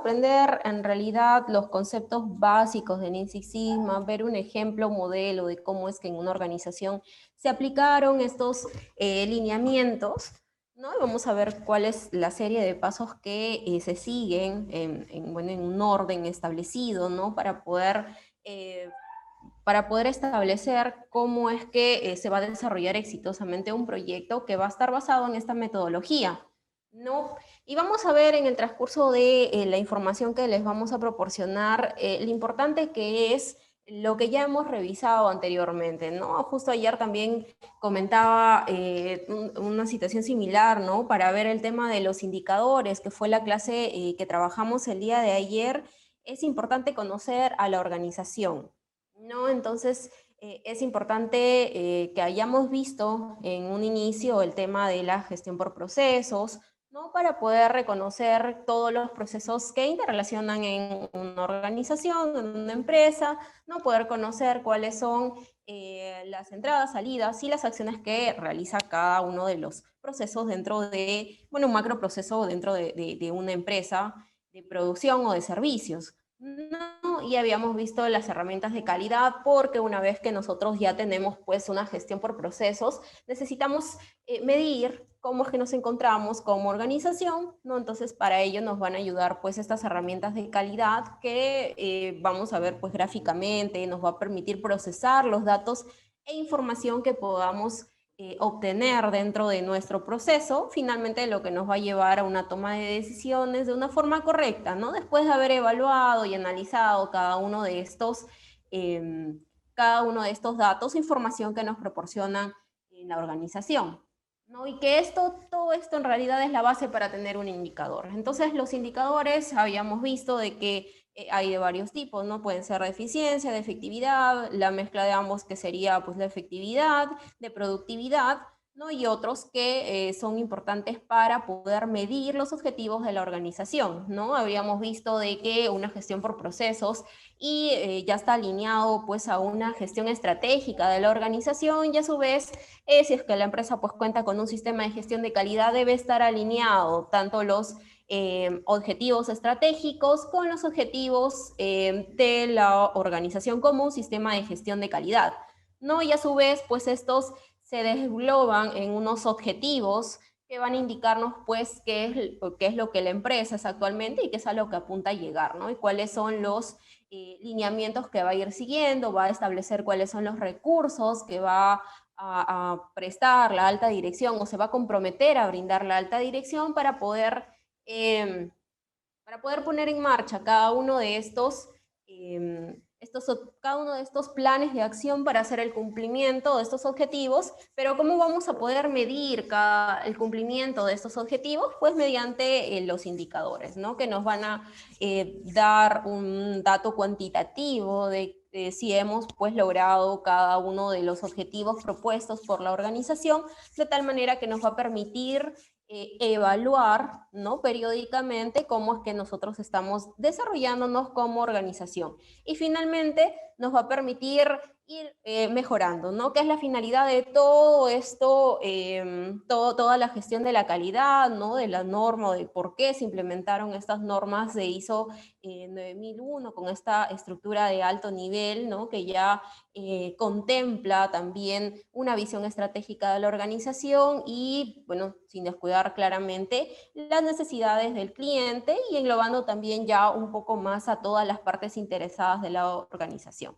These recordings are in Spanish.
aprender en realidad los conceptos básicos de Lean Six Sigma, ver un ejemplo, modelo de cómo es que en una organización se aplicaron estos lineamientos, ¿no? Y vamos a ver cuál es la serie de pasos que se siguen bueno, en un orden establecido, ¿no? Eh, para poder establecer cómo es que se va a desarrollar exitosamente un proyecto que va a estar basado en esta metodología, ¿no? Y vamos a ver en el transcurso de la información que les vamos a proporcionar lo importante que es lo que ya hemos revisado anteriormente, ¿no? Justo ayer también comentaba una situación similar, ¿no? Para ver el tema de los indicadores, que fue la clase que trabajamos el día de ayer. Es importante conocer a la organización, ¿no? Entonces, es importante que hayamos visto en un inicio el tema de la gestión por procesos, ¿no? Para poder reconocer todos los procesos que interrelacionan en una organización, en una empresa, ¿no? Poder conocer cuáles son las entradas, salidas y las acciones que realiza cada uno de los procesos dentro de, bueno, un macro proceso dentro de una empresa de producción o de servicios. No, y habíamos visto las herramientas de calidad porque una vez que nosotros ya tenemos pues una gestión por procesos, necesitamos medir cómo es que nos encontramos como organización, ¿no? Entonces para ello nos van a ayudar pues estas herramientas de calidad que vamos a ver pues gráficamente, nos va a permitir procesar los datos e información que podamos obtener dentro de nuestro proceso, finalmente lo que nos va a llevar a una toma de decisiones de una forma correcta, ¿no? Después de haber evaluado y analizado eh, cada uno de estos datos, información que nos proporcionan en la organización, ¿no? Y que todo esto en realidad es la base para tener un indicador. Entonces, los indicadores habíamos visto de que hay de varios tipos, ¿no? Pueden ser de eficiencia, de efectividad, la mezcla de ambos que sería pues la efectividad, de productividad, ¿no? Y otros que son importantes para poder medir los objetivos de la organización, ¿no? Habíamos visto de que una gestión por procesos y ya está alineado pues a una gestión estratégica de la organización y a su vez, si es que la empresa pues cuenta con un sistema de gestión de calidad, debe estar alineado tanto los objetivos estratégicos con los objetivos de la organización como un sistema de gestión de calidad, ¿no? Y a su vez, pues estos se desgloban en unos objetivos que van a indicarnos pues qué es lo que la empresa es actualmente y qué es a lo que apunta a llegar, ¿no? Y cuáles son los lineamientos que va a ir siguiendo, va a establecer cuáles son los recursos que va a prestar la alta dirección o se va a comprometer a brindar la alta dirección eh, para poder poner en marcha cada uno de estos planes de acción para hacer el cumplimiento de estos objetivos, pero ¿cómo vamos a poder medir el cumplimiento de estos objetivos? Pues mediante los indicadores, ¿no? Que nos van a dar un dato cuantitativo de si hemos pues logrado cada uno de los objetivos propuestos por la organización, de tal manera que nos va a permitir evaluar, ¿no? Periódicamente cómo es que nosotros estamos desarrollándonos como organización. Y finalmente nos va a permitir ir mejorando, ¿no? ¿Qué es la finalidad de todo esto, toda la gestión de la calidad, ¿no? De la norma, de por qué se implementaron estas normas de ISO 9001 con esta estructura de alto nivel, ¿no? Que ya contempla también una visión estratégica de la organización y, bueno, sin descuidar claramente las necesidades del cliente y englobando también ya un poco más a todas las partes interesadas de la organización,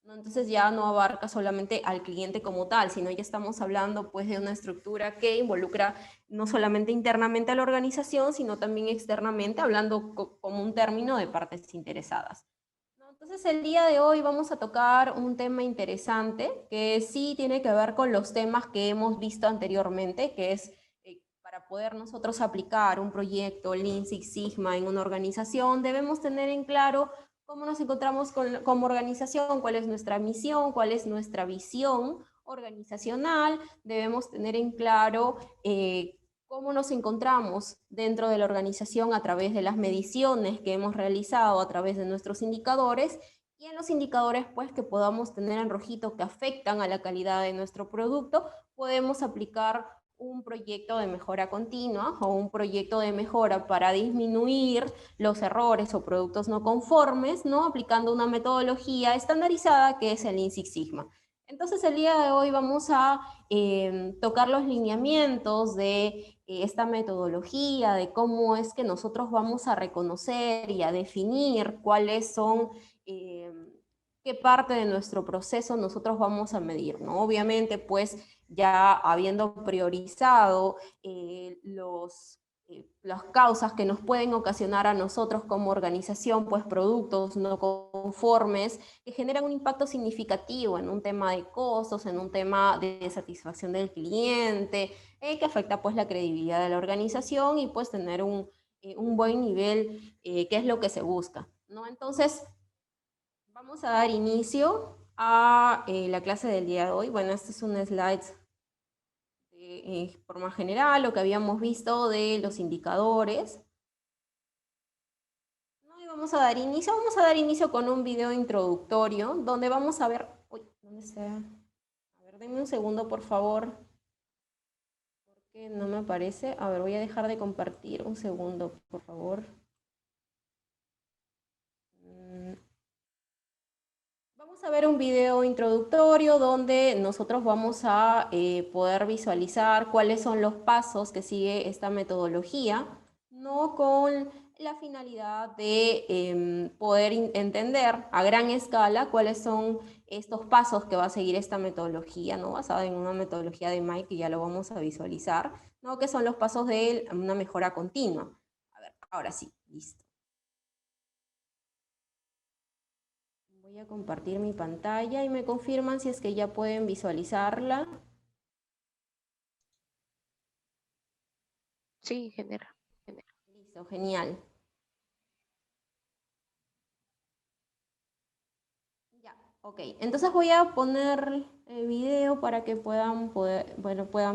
¿no? Entonces ya no abarca solamente al cliente como tal, sino ya estamos hablando pues de una estructura que involucra no solamente internamente a la organización, sino también externamente, hablando como un término de partes interesadas. ¿No? Entonces el día de hoy vamos a tocar un tema interesante que sí tiene que ver con los temas que hemos visto anteriormente, que es para poder nosotros aplicar un proyecto Lean Six Sigma en una organización, debemos tener en claro cómo nos encontramos como organización, cuál es nuestra misión, cuál es nuestra visión organizacional, debemos tener en claro cómo nos encontramos dentro de la organización a través de las mediciones que hemos realizado, a través de nuestros indicadores, y en los indicadores pues que podamos tener en rojito que afectan a la calidad de nuestro producto, podemos aplicar un proyecto de mejora continua o un proyecto de mejora para disminuir los errores o productos no conformes, ¿no? Aplicando una metodología estandarizada que es el Lean Six Sigma. Entonces el día de hoy vamos a tocar los lineamientos de esta metodología, de cómo es que nosotros vamos a reconocer y a definir cuáles son qué parte de nuestro proceso nosotros vamos a medir, ¿no? Obviamente, pues, ya habiendo priorizado las causas que nos pueden ocasionar a nosotros como organización, pues productos no conformes que generan un impacto significativo en un tema de costos, en un tema de satisfacción del cliente, que afecta pues la credibilidad de la organización y pues tener un buen nivel, que es lo que se busca, ¿no? Entonces, vamos a dar inicio a la clase del día de hoy. Bueno, este es un slide de forma general, lo que habíamos visto de los indicadores. ¿No? Y vamos a dar inicio con un video introductorio donde vamos a ver, uy, ¿dónde está? A ver, denme un segundo, por favor, porque no me aparece. A ver, voy a dejar de compartir un segundo, por favor. Vamos a ver un video introductorio donde nosotros vamos a poder visualizar cuáles son los pasos que sigue esta metodología, ¿no? Con la finalidad de poder entender a gran escala cuáles son estos pasos que va a seguir esta metodología, ¿no? Basada en una metodología de Mike que ya lo vamos a visualizar, ¿no? Que son los pasos de una mejora continua. A ver, ahora sí, listo. Voy a compartir mi pantalla y me confirman si es que ya pueden visualizarla. Sí, genera. Listo, genial. Ya, ok. Entonces voy a poner el video para que puedan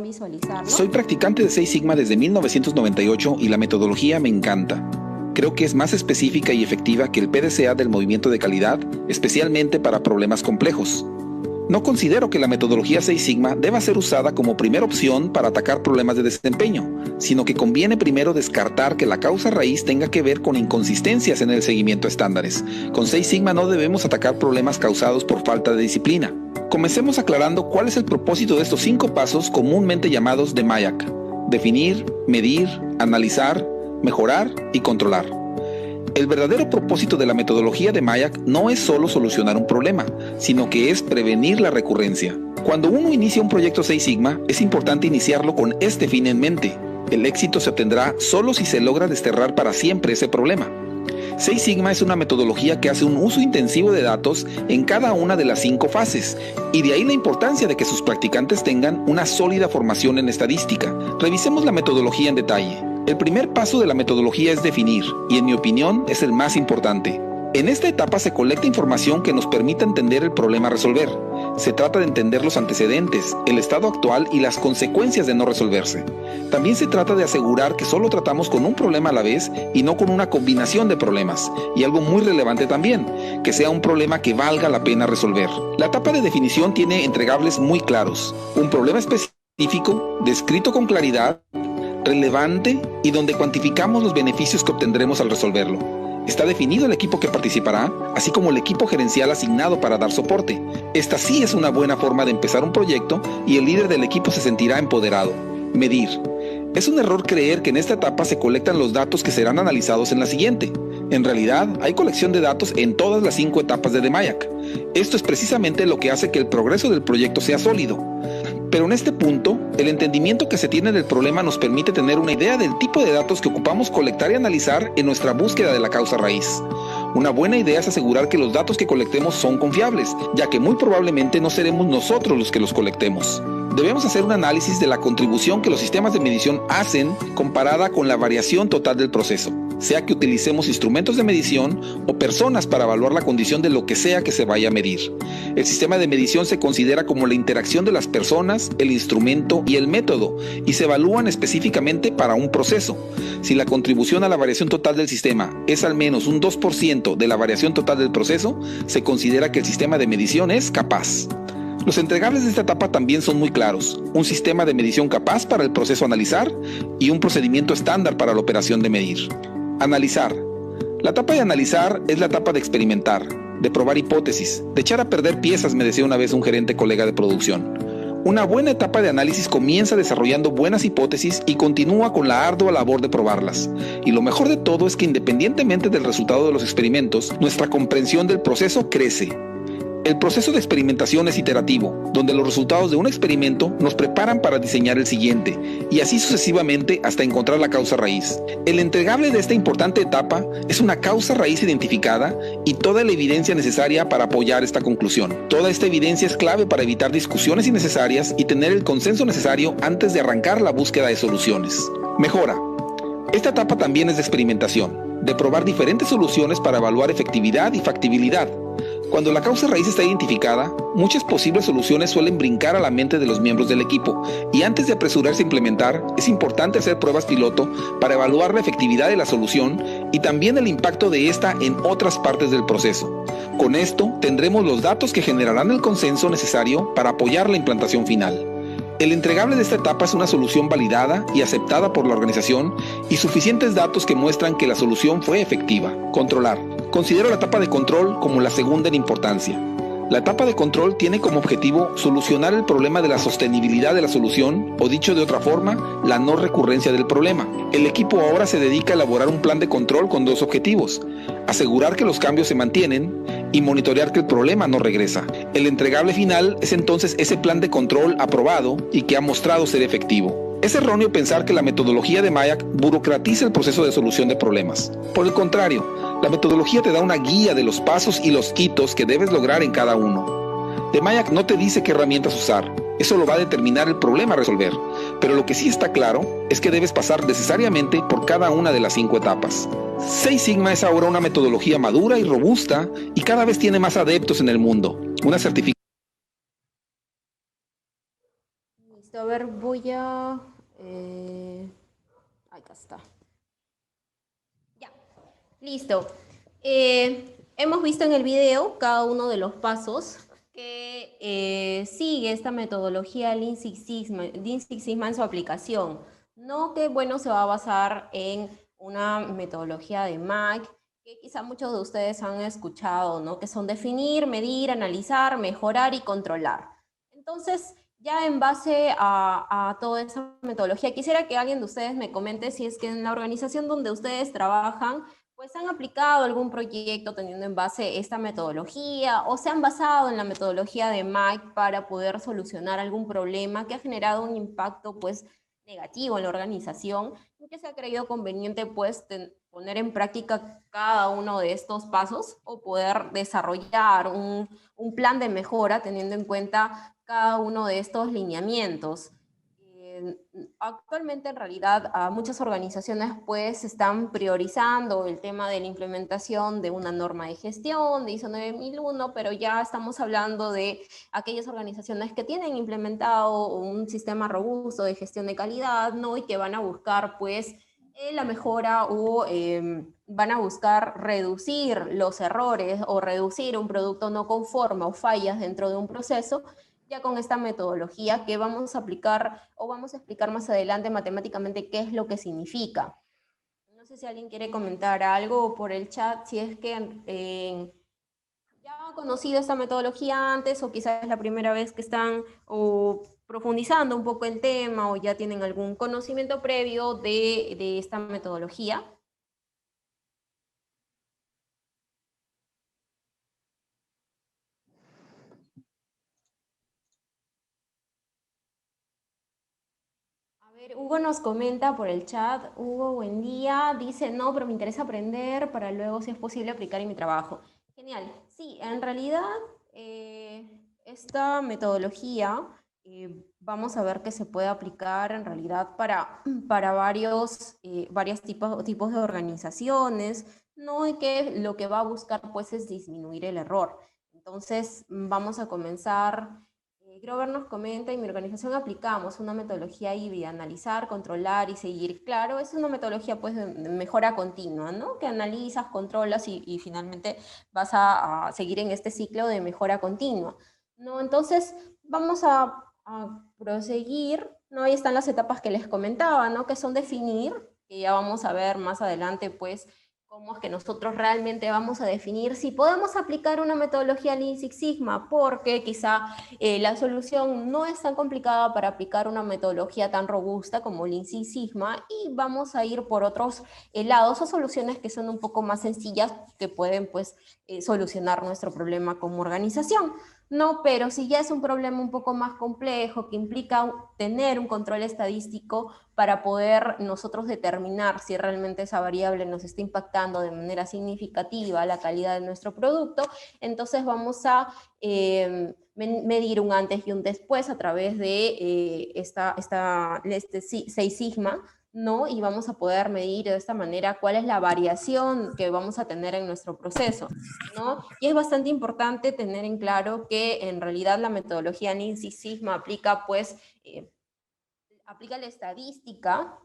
visualizarlo. Soy practicante de Six Sigma desde 1998 y la metodología me encanta. Creo que es más específica y efectiva que el PDCA del movimiento de calidad, especialmente para problemas complejos. No considero que la metodología Six Sigma deba ser usada como primera opción para atacar problemas de desempeño, sino que conviene primero descartar que la causa raíz tenga que ver con inconsistencias en el seguimiento a estándares. Con Six Sigma no debemos atacar problemas causados por falta de disciplina. Comencemos aclarando cuál es el propósito de estos 5 pasos comúnmente llamados de MAYAC: definir, medir, analizar, mejorar y controlar. El verdadero propósito de la metodología de MAYAC no es solo solucionar un problema, sino que es prevenir la recurrencia. Cuando uno inicia un proyecto Six Sigma, es importante iniciarlo con este fin en mente. El éxito se obtendrá solo si se logra desterrar para siempre ese problema. Six Sigma es una metodología que hace un uso intensivo de datos en cada una de las 5 fases, y de ahí la importancia de que sus practicantes tengan una sólida formación en estadística. Revisemos la metodología en detalle. El primer paso de la metodología es definir, y en mi opinión es el más importante. En esta etapa se colecta información que nos permita entender el problema a resolver. Se trata de entender los antecedentes, el estado actual y las consecuencias de no resolverse. También se trata de asegurar que solo tratamos con un problema a la vez y no con una combinación de problemas. Y algo muy relevante también, que sea un problema que valga la pena resolver. La etapa de definición tiene entregables muy claros. Un problema específico, descrito con claridad, relevante y donde cuantificamos los beneficios que obtendremos al resolverlo. Está definido el equipo que participará, así como el equipo gerencial asignado para dar soporte. Esta sí es una buena forma de empezar un proyecto y el líder del equipo se sentirá empoderado. Medir. Es un error creer que en esta etapa se colectan los datos que serán analizados en la siguiente. En realidad, hay colección de datos en todas las 5 etapas de DMAYAC. Esto es precisamente lo que hace que el progreso del proyecto sea sólido. Pero en este punto, el entendimiento que se tiene del problema nos permite tener una idea del tipo de datos que ocupamos colectar y analizar en nuestra búsqueda de la causa raíz. Una buena idea es asegurar que los datos que colectemos son confiables, ya que muy probablemente no seremos nosotros los que los colectemos. Debemos hacer un análisis de la contribución que los sistemas de medición hacen comparada con la variación total del proceso, sea que utilicemos instrumentos de medición o personas para evaluar la condición de lo que sea que se vaya a medir. El sistema de medición se considera como la interacción de las personas, el instrumento y el método, y se evalúan específicamente para un proceso. Si la contribución a la variación total del sistema es al menos un 2% de la variación total del proceso, se considera que el sistema de medición es capaz. Los entregables de esta etapa también son muy claros: un sistema de medición capaz para el proceso a analizar y un procedimiento estándar para la operación de medir. Analizar. La etapa de analizar es la etapa de experimentar, de probar hipótesis, de echar a perder piezas, me decía una vez un gerente colega de producción. Una buena etapa de análisis comienza desarrollando buenas hipótesis y continúa con la ardua labor de probarlas. Y lo mejor de todo es que, independientemente del resultado de los experimentos, nuestra comprensión del proceso crece. El proceso de experimentación es iterativo, donde los resultados de un experimento nos preparan para diseñar el siguiente, y así sucesivamente hasta encontrar la causa raíz. El entregable de esta importante etapa es una causa raíz identificada y toda la evidencia necesaria para apoyar esta conclusión. Toda esta evidencia es clave para evitar discusiones innecesarias y tener el consenso necesario antes de arrancar la búsqueda de soluciones. Mejora. Esta etapa también es de experimentación, de probar diferentes soluciones para evaluar efectividad y factibilidad. Cuando la causa raíz está identificada, muchas posibles soluciones suelen brincar a la mente de los miembros del equipo, y antes de apresurarse a implementar, es importante hacer pruebas piloto para evaluar la efectividad de la solución y también el impacto de esta en otras partes del proceso. Con esto, tendremos los datos que generarán el consenso necesario para apoyar la implantación final. El entregable de esta etapa es una solución validada y aceptada por la organización y suficientes datos que muestran que la solución fue efectiva. Controlar. Considero la etapa de control como la segunda en importancia. La etapa de control tiene como objetivo solucionar el problema de la sostenibilidad de la solución, o dicho de otra forma, la no recurrencia del problema. El equipo ahora se dedica a elaborar un plan de control con dos objetivos: asegurar que los cambios se mantienen y monitorear que el problema no regresa. El entregable final es entonces ese plan de control aprobado y que ha mostrado ser efectivo. Es erróneo pensar que la metodología de MAYAC burocratiza el proceso de solución de problemas. Por el contrario, la metodología te da una guía de los pasos y los hitos que debes lograr en cada uno. The MAYAC no te dice qué herramientas usar, eso lo va a determinar el problema a resolver, pero lo que sí está claro es que debes pasar necesariamente por cada una de las 5 etapas. Six Sigma es ahora una metodología madura y robusta y cada vez tiene más adeptos en el mundo. Una certificación. Listo, a ver, voy a... acá está. Ya, listo. Hemos visto en el video cada uno de los pasos que sigue esta metodología Lean Six Sigma en su aplicación. No que, bueno, se va a basar en una metodología de MAC, que quizá muchos de ustedes han escuchado, ¿no? Que son definir, medir, analizar, mejorar y controlar. Entonces, ya en base a toda esa metodología, quisiera que alguien de ustedes me comente si es que en la organización donde ustedes trabajan, pues han aplicado algún proyecto teniendo en base esta metodología o se han basado en la metodología de MAC para poder solucionar algún problema que ha generado un impacto pues negativo en la organización y que se ha creído conveniente pues poner en práctica cada uno de estos pasos o poder desarrollar un plan de mejora teniendo en cuenta cada uno de estos lineamientos. Actualmente en realidad muchas organizaciones pues están priorizando el tema de la implementación de una norma de gestión de ISO 9001, pero ya estamos hablando de aquellas organizaciones que tienen implementado un sistema robusto de gestión de calidad, ¿no? Y que van a buscar pues la mejora o van a buscar reducir los errores o reducir un producto no conforme o fallas dentro de un proceso, ya con esta metodología que vamos a aplicar o vamos a explicar más adelante matemáticamente qué es lo que significa. No sé si alguien quiere comentar algo por el chat, si es que ya han conocido esta metodología antes o quizás es la primera vez que están o profundizando un poco el tema o ya tienen algún conocimiento previo de esta metodología. Hugo nos comenta por el chat. Hugo, buen día. Dice, no, pero me interesa aprender para luego, si es posible, aplicar en mi trabajo. Genial. Sí, en realidad, esta metodología vamos a ver que se puede aplicar en realidad para varios tipos de organizaciones, ¿no? Y que lo que va a buscar, pues, es disminuir el error. Entonces, vamos a comenzar. Grover nos comenta, en mi organización aplicamos una metodología híbrida, analizar, controlar y seguir. Claro, es una metodología pues de mejora continua, ¿no? Que analizas, controlas y finalmente vas a seguir en este ciclo de mejora continua, ¿no? Entonces, vamos a proseguir, ¿no? Ahí están las etapas que les comentaba, ¿no? Que son definir, que ya vamos a ver más adelante, pues, cómo es que nosotros realmente vamos a definir si podemos aplicar una metodología Lean Six Sigma, porque quizá la solución no es tan complicada para aplicar una metodología tan robusta como Lean Six Sigma, y vamos a ir por otros lados o soluciones que son un poco más sencillas, que pueden, pues, solucionar nuestro problema como organización. No, pero si ya es un problema un poco más complejo, que implica tener un control estadístico para poder nosotros determinar si realmente esa variable nos está impactando de manera significativa la calidad de nuestro producto, entonces vamos a medir un antes y un después a través de este Seis Sigma, ¿no? Y vamos a poder medir de esta manera cuál es la variación que vamos a tener en nuestro proceso, ¿no? Y es bastante importante tener en claro que en realidad la metodología Lean Six Sigma aplica, pues, aplica la estadística,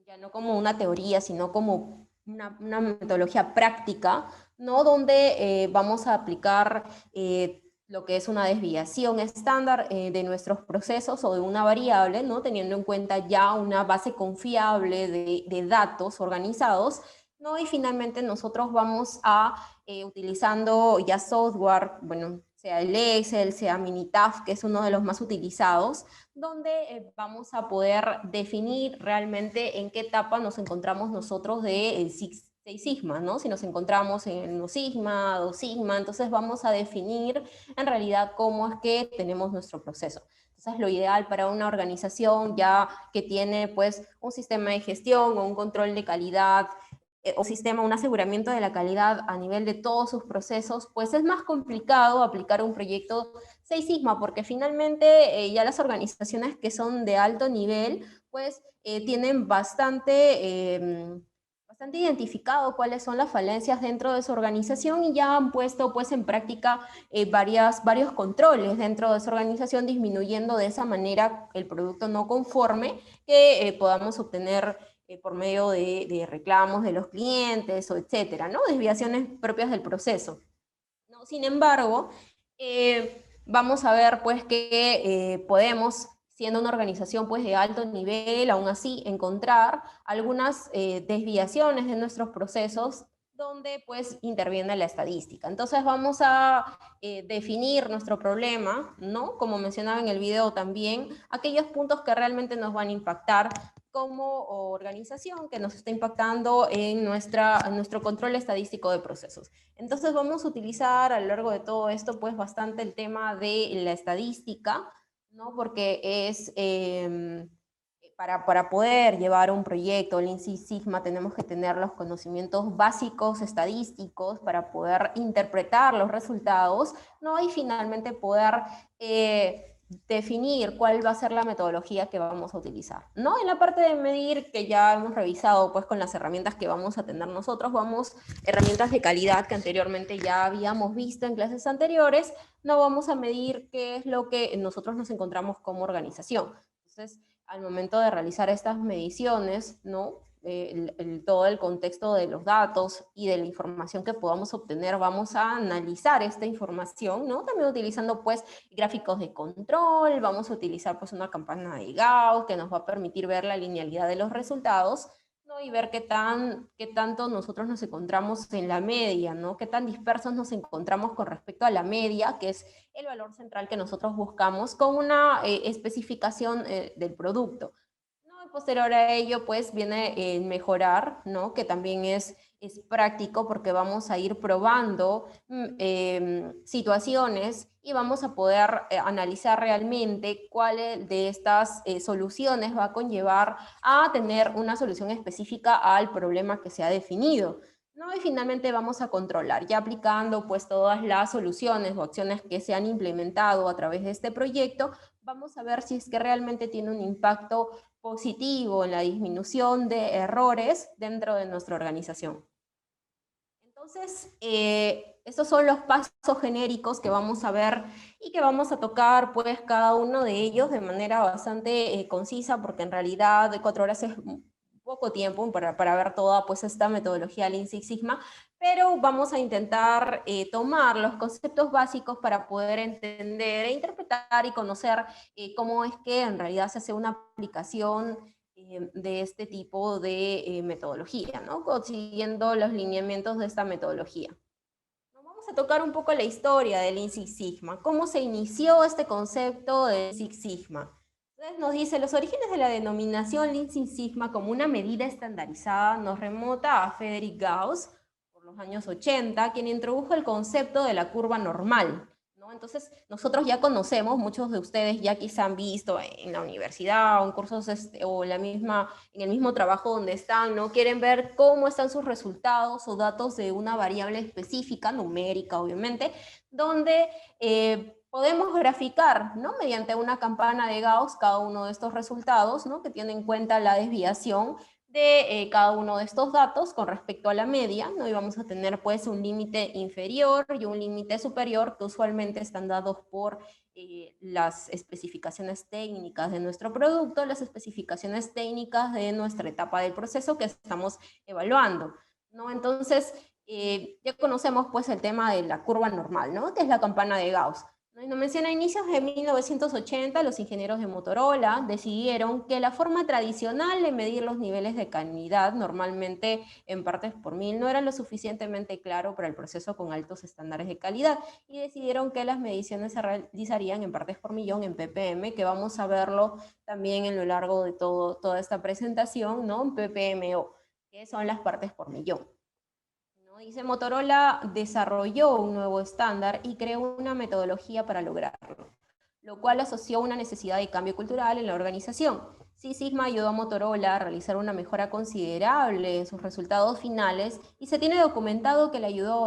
ya no como una teoría, sino como una metodología práctica, ¿no? Donde vamos a aplicar lo que es una desviación estándar de nuestros procesos o de una variable, ¿no? Teniendo en cuenta ya una base confiable de datos organizados, ¿no? Y finalmente nosotros vamos a, utilizando ya software, bueno, sea el Excel, sea Minitab, que es uno de los más utilizados, donde vamos a poder definir realmente en qué etapa nos encontramos nosotros de Six Sigma, ¿no? Si nos encontramos en 1 Sigma, 2 Sigma, entonces vamos a definir en realidad cómo es que tenemos nuestro proceso. Entonces lo ideal para una organización ya que tiene, pues, un sistema de gestión o un control de calidad o sistema, un aseguramiento de la calidad a nivel de todos sus procesos, pues es más complicado aplicar un proyecto Seis Sigma, porque finalmente ya las organizaciones que son de alto nivel, pues tienen bastante identificado cuáles son las falencias dentro de su organización y ya han puesto, pues, en práctica varios controles dentro de su organización, disminuyendo de esa manera el producto no conforme que podamos obtener por medio de reclamos de los clientes o etcétera, ¿no? Desviaciones propias del proceso, ¿no? Sin embargo, vamos a ver, pues, que podemos, siendo una organización, pues, de alto nivel, aún así encontrar algunas desviaciones de nuestros procesos donde, pues, interviene la estadística. Entonces vamos a definir nuestro problema, ¿no? Como mencionaba en el video también, aquellos puntos que realmente nos van a impactar como organización, que nos está impactando en nuestro control estadístico de procesos. Entonces vamos a utilizar a lo largo de todo esto, pues, bastante el tema de la estadística, ¿no? Porque es para poder llevar un proyecto Lean Six Sigma tenemos que tener los conocimientos básicos estadísticos para poder interpretar los resultados, ¿no? Y finalmente poder definir cuál va a ser la metodología que vamos a utilizar, ¿no? En la parte de medir, que ya hemos revisado, pues, con las herramientas que vamos a tener nosotros, herramientas de calidad que anteriormente ya habíamos visto en clases anteriores, no vamos a medir qué es lo que nosotros nos encontramos como organización. Entonces, al momento de realizar estas mediciones, ¿no? Todo el contexto de los datos y de la información que podamos obtener, vamos a analizar esta información, ¿no? También utilizando, pues, gráficos de control, vamos a utilizar, pues, una campana de Gauss que nos va a permitir ver la linealidad de los resultados, ¿no? Y ver qué tanto nosotros nos encontramos en la media, ¿no? Qué tan dispersos nos encontramos con respecto a la media, que es el valor central que nosotros buscamos con una especificación del producto, ¿no? Y posterior a ello, pues, viene mejorar, ¿no? Que también es práctico porque vamos a ir probando situaciones y vamos a poder analizar realmente cuál de estas soluciones va a conllevar a tener una solución específica al problema que se ha definido, ¿no? Y finalmente vamos a controlar, ya aplicando, pues, todas las soluciones o acciones que se han implementado a través de este proyecto, vamos a ver si es que realmente tiene un impacto positivo en la disminución de errores dentro de nuestra organización. Entonces, estos son los pasos genéricos que vamos a ver y que vamos a tocar, pues, cada uno de ellos de manera bastante concisa, porque en realidad de 4 horas es un poco tiempo para ver toda pues esta metodología Lean Six Sigma, pero vamos a intentar tomar los conceptos básicos para poder entender e interpretar y conocer cómo es que en realidad se hace una aplicación de este tipo de metodología, ¿no? Siguiendo los lineamientos de esta metodología. Vamos a tocar un poco la historia del Lean Six Sigma, cómo se inició este concepto de Lean Six Sigma. Entonces nos dice, los orígenes de la denominación Lean Six Sigma como una medida estandarizada nos remota a Frederick Gauss, por los años 80, quien introdujo el concepto de la curva normal, ¿no? Entonces nosotros ya conocemos, muchos de ustedes ya quizá han visto en la universidad o en cursos o en el mismo trabajo donde están, ¿no? Quieren ver cómo están sus resultados o datos de una variable específica, numérica obviamente, donde podemos graficar, ¿no? Mediante una campana de Gauss cada uno de estos resultados, ¿no? Que tiene en cuenta la desviación de cada uno de estos datos con respecto a la media, ¿no? Y vamos a tener pues un límite inferior y un límite superior que usualmente están dados por las especificaciones técnicas de nuestro producto, las especificaciones técnicas de nuestra etapa del proceso que estamos evaluando, ¿no? Entonces, ya conocemos pues el tema de la curva normal, ¿no? Que es la campana de Gauss. Y nos menciona a inicios de 1980, los ingenieros de Motorola decidieron que la forma tradicional de medir los niveles de calidad, normalmente en partes por mil, no era lo suficientemente claro para el proceso con altos estándares de calidad, y decidieron que las mediciones se realizarían en partes por millón, en ppm, que vamos a verlo también en lo largo de toda esta presentación, ¿no? En ppmo, que son las partes por millón. Dice, Motorola desarrolló un nuevo estándar y creó una metodología para lograrlo, lo cual asoció una necesidad de cambio cultural en la organización. Six Sigma ayudó a Motorola a realizar una mejora considerable en sus resultados finales y se tiene documentado que le ayudó a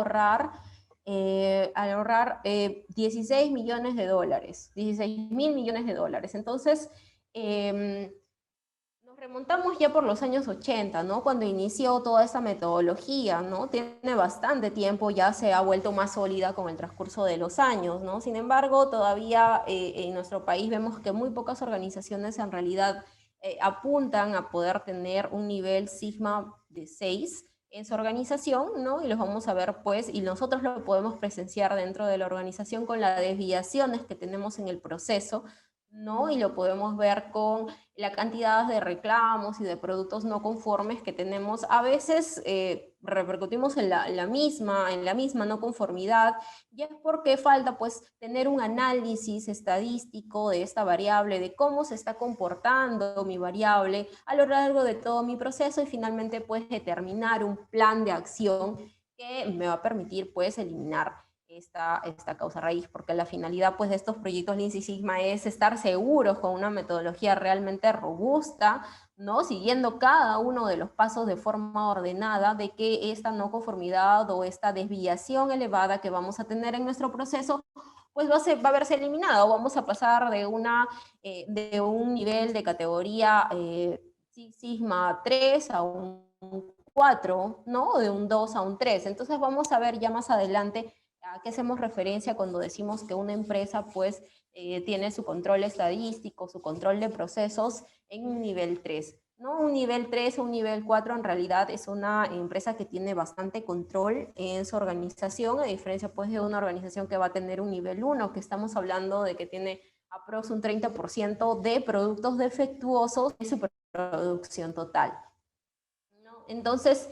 ahorrar 16 millones de dólares, 16 mil millones de dólares. Entonces, nos remontamos ya por los años 80, ¿no? Cuando inició toda esta metodología, ¿no? Tiene bastante tiempo, ya se ha vuelto más sólida con el transcurso de los años, ¿no? Sin embargo, todavía en nuestro país vemos que muy pocas organizaciones en realidad apuntan a poder tener un nivel Sigma de 6 en su organización, ¿no? Y los vamos a ver, pues, y nosotros lo podemos presenciar dentro de la organización con las desviaciones que tenemos en el proceso, ¿no? Y lo podemos ver con la cantidad de reclamos y de productos no conformes que tenemos. A veces repercutimos en la misma no conformidad, y es porque falta pues tener un análisis estadístico de esta variable, de cómo se está comportando mi variable a lo largo de todo mi proceso, y finalmente pues determinar un plan de acción que me va a permitir pues eliminar esta causa raíz, porque la finalidad pues de estos proyectos Lean Six Sigma es estar seguros con una metodología realmente robusta, ¿no? Siguiendo cada uno de los pasos de forma ordenada, de que esta no conformidad o esta desviación elevada que vamos a tener en nuestro proceso pues va a verse eliminada, o vamos a pasar de un nivel de categoría Six Sigma 3 a un 4, ¿no? O de un 2 a un 3. Entonces vamos a ver ya más adelante a qué hacemos referencia cuando decimos que una empresa pues tiene su control estadístico, su control de procesos en un nivel 3. ¿No? Un nivel 3 o un nivel 4 en realidad es una empresa que tiene bastante control en su organización, a diferencia pues de una organización que va a tener un nivel 1, que estamos hablando de que tiene aproximadamente un 30% de productos defectuosos de su producción total, ¿no? Entonces,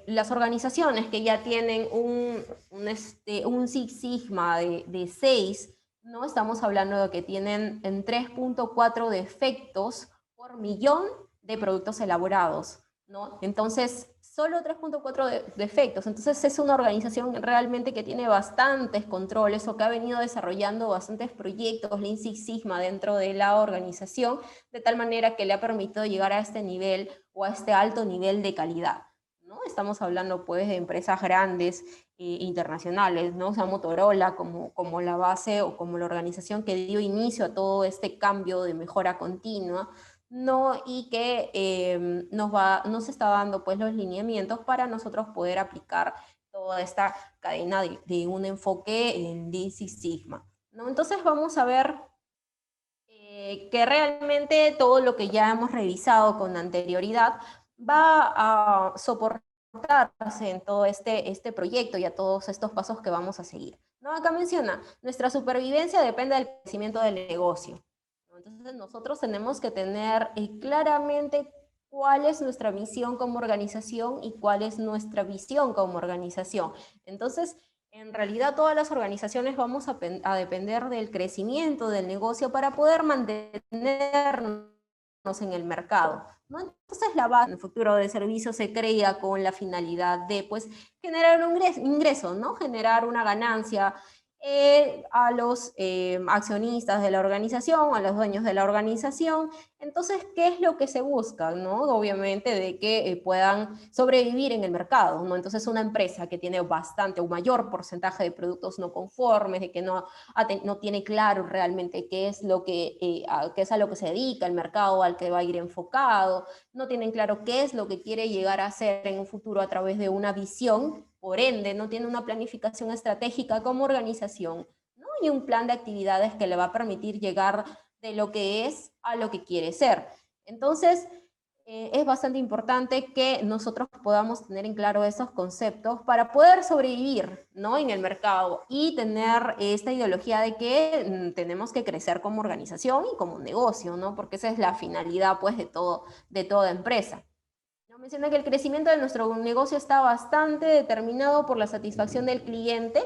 las organizaciones que ya tienen un Six Sigma de 6, ¿no? Estamos hablando de que tienen en 3.4 defectos por millón de productos elaborados, ¿no? Entonces, solo 3.4 defectos. Entonces, es una organización realmente que tiene bastantes controles o que ha venido desarrollando bastantes proyectos Lean Six Sigma dentro de la organización, de tal manera que le ha permitido llegar a este nivel o a este alto nivel de calidad, ¿no? Estamos hablando pues de empresas grandes, internacionales, ¿no? O sea, Motorola como la base o como la organización que dio inicio a todo este cambio de mejora continua, ¿no? Y que nos está dando pues los lineamientos para nosotros poder aplicar toda esta cadena de un enfoque en Lean Six Sigma, ¿no? Entonces vamos a ver que realmente todo lo que ya hemos revisado con anterioridad va a soportarse en todo este proyecto y a todos estos pasos que vamos a seguir. ¿No? Acá menciona, nuestra supervivencia depende del crecimiento del negocio. Entonces nosotros tenemos que tener claramente cuál es nuestra misión como organización y cuál es nuestra visión como organización. Entonces, en realidad todas las organizaciones vamos a depender del crecimiento del negocio para poder mantenernos en el mercado, ¿no? Entonces la base del futuro de servicio se crea con la finalidad de pues, generar un ingreso, ¿no? Generar una ganancia a los accionistas de la organización, a los dueños de la organización. Entonces, ¿qué es lo que se busca? ¿No? Obviamente de que puedan sobrevivir en el mercado, ¿no? Entonces, una empresa que tiene bastante o mayor porcentaje de productos no conformes, de que no tiene claro realmente qué es lo qué es a lo que se dedica el mercado, al que va a ir enfocado, no tienen claro qué es lo que quiere llegar a hacer en un futuro a través de una visión, por ende, no tiene una planificación estratégica como organización, ¿no? Y un plan de actividades que le va a permitir llegar de lo que es a lo que quiere ser. Entonces, es bastante importante que nosotros podamos tener en claro esos conceptos para poder sobrevivir, ¿no? En el mercado y tener esta ideología de que tenemos que crecer como organización y como negocio, ¿no? Porque esa es la finalidad, pues, de toda empresa. No menciona que el crecimiento de nuestro negocio está bastante determinado por la satisfacción del cliente,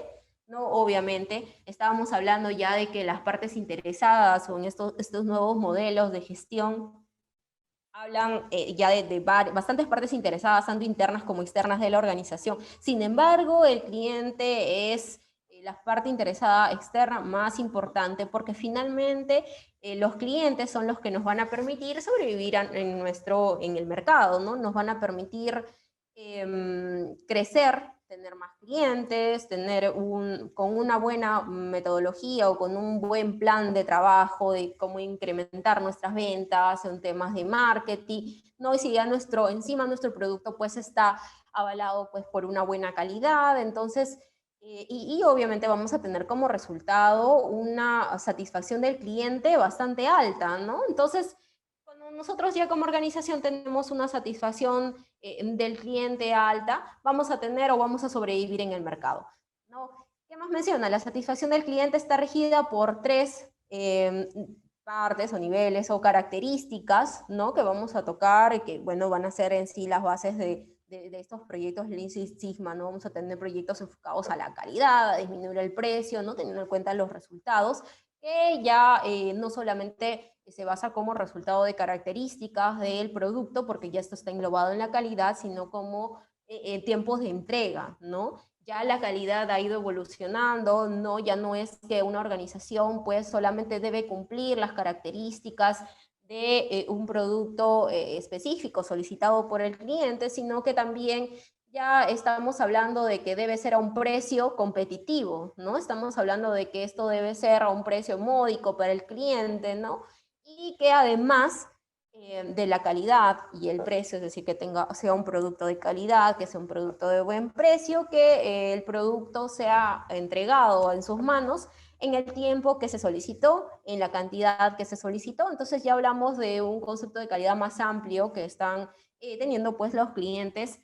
¿no? Obviamente, estábamos hablando ya de que las partes interesadas o en estos nuevos modelos de gestión hablan ya de bastantes partes interesadas, tanto internas como externas de la organización. Sin embargo, el cliente es la parte interesada externa más importante porque finalmente los clientes son los que nos van a permitir sobrevivir en el mercado, ¿no? Nos van a permitir crecer, tener más clientes, con una buena metodología o con un buen plan de trabajo de cómo incrementar nuestras ventas en temas de marketing, ¿no? Y si ya encima nuestro producto pues está avalado pues por una buena calidad, entonces, y obviamente vamos a tener como resultado una satisfacción del cliente bastante alta, ¿no? Entonces, cuando nosotros ya como organización tenemos una satisfacción del cliente alta, vamos a tener o vamos a sobrevivir en el mercado, ¿no? ¿Qué más menciona? La satisfacción del cliente está regida por tres partes o niveles o características, ¿no? Que vamos a tocar y que, bueno, van a ser en sí las bases de estos proyectos Lean Six Sigma, ¿no? Vamos a tener proyectos enfocados a la calidad, a disminuir el precio, ¿no? Teniendo en cuenta los resultados, que ya no solamente se basa como resultado de características del producto, porque ya esto está englobado en la calidad, sino como tiempos de entrega, ¿no? Ya la calidad ha ido evolucionando, ¿no? Ya no es que una organización pues solamente debe cumplir las características de un producto específico solicitado por el cliente, sino que también ya estamos hablando de que debe ser a un precio competitivo, ¿no? Estamos hablando de que esto debe ser a un precio módico para el cliente, ¿no? Y que además de la calidad y el precio, es decir, que sea un producto de calidad, que sea un producto de buen precio, que el producto sea entregado en sus manos en el tiempo que se solicitó, en la cantidad que se solicitó. Entonces ya hablamos de un concepto de calidad más amplio que están teniendo pues los clientes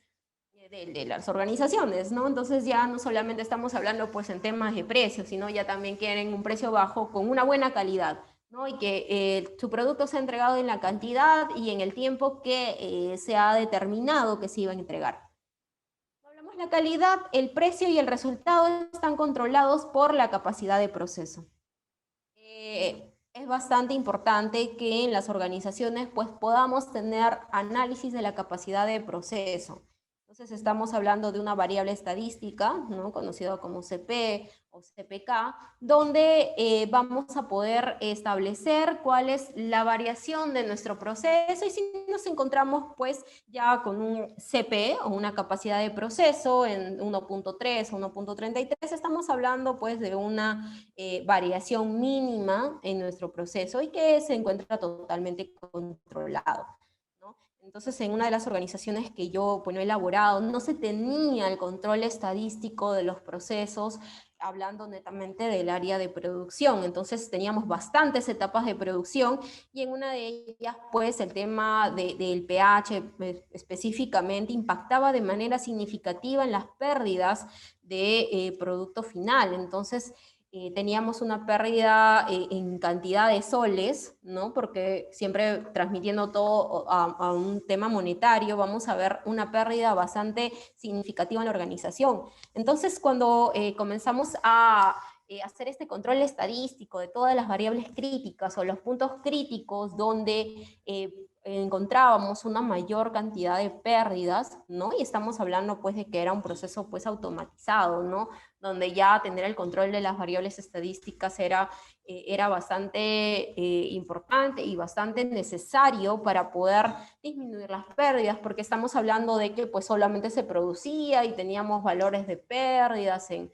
de las organizaciones, ¿no? Entonces ya no solamente estamos hablando pues en temas de precios, sino ya también quieren un precio bajo con una buena calidad, ¿no? Y que su producto sea entregado en la cantidad y en el tiempo que se ha determinado que se iba a entregar. Hablamos de la calidad, el precio y el resultado están controlados por la capacidad de proceso. Es bastante importante que en las organizaciones pues podamos tener análisis de la capacidad de proceso. Entonces estamos hablando de una variable estadística, ¿no? Conocida como CP o CPK, donde vamos a poder establecer cuál es la variación de nuestro proceso y si nos encontramos pues ya con un CP o una capacidad de proceso en 1.3 o 1.33, estamos hablando pues de una variación mínima en nuestro proceso y que se encuentra totalmente controlado. ¿no? Entonces, en una de las organizaciones que yo, bueno, he elaborado, no se tenía el control estadístico de los procesos, hablando netamente del área de producción. Entonces, teníamos bastantes etapas de producción y en una de ellas, pues, el tema del pH específicamente impactaba de manera significativa en las pérdidas de producto final. Entonces, teníamos una pérdida en cantidad de soles, ¿no? Porque siempre transmitiendo todo a un tema monetario, vamos a ver una pérdida bastante significativa en la organización. Entonces, cuando comenzamos a hacer este control estadístico de todas las variables críticas o los puntos críticos donde encontrábamos una mayor cantidad de pérdidas, ¿no? Y estamos hablando pues de que era un proceso pues automatizado, ¿no? Donde ya tener el control de las variables estadísticas era bastante importante y bastante necesario para poder disminuir las pérdidas, porque estamos hablando de que pues solamente se producía y teníamos valores de pérdidas en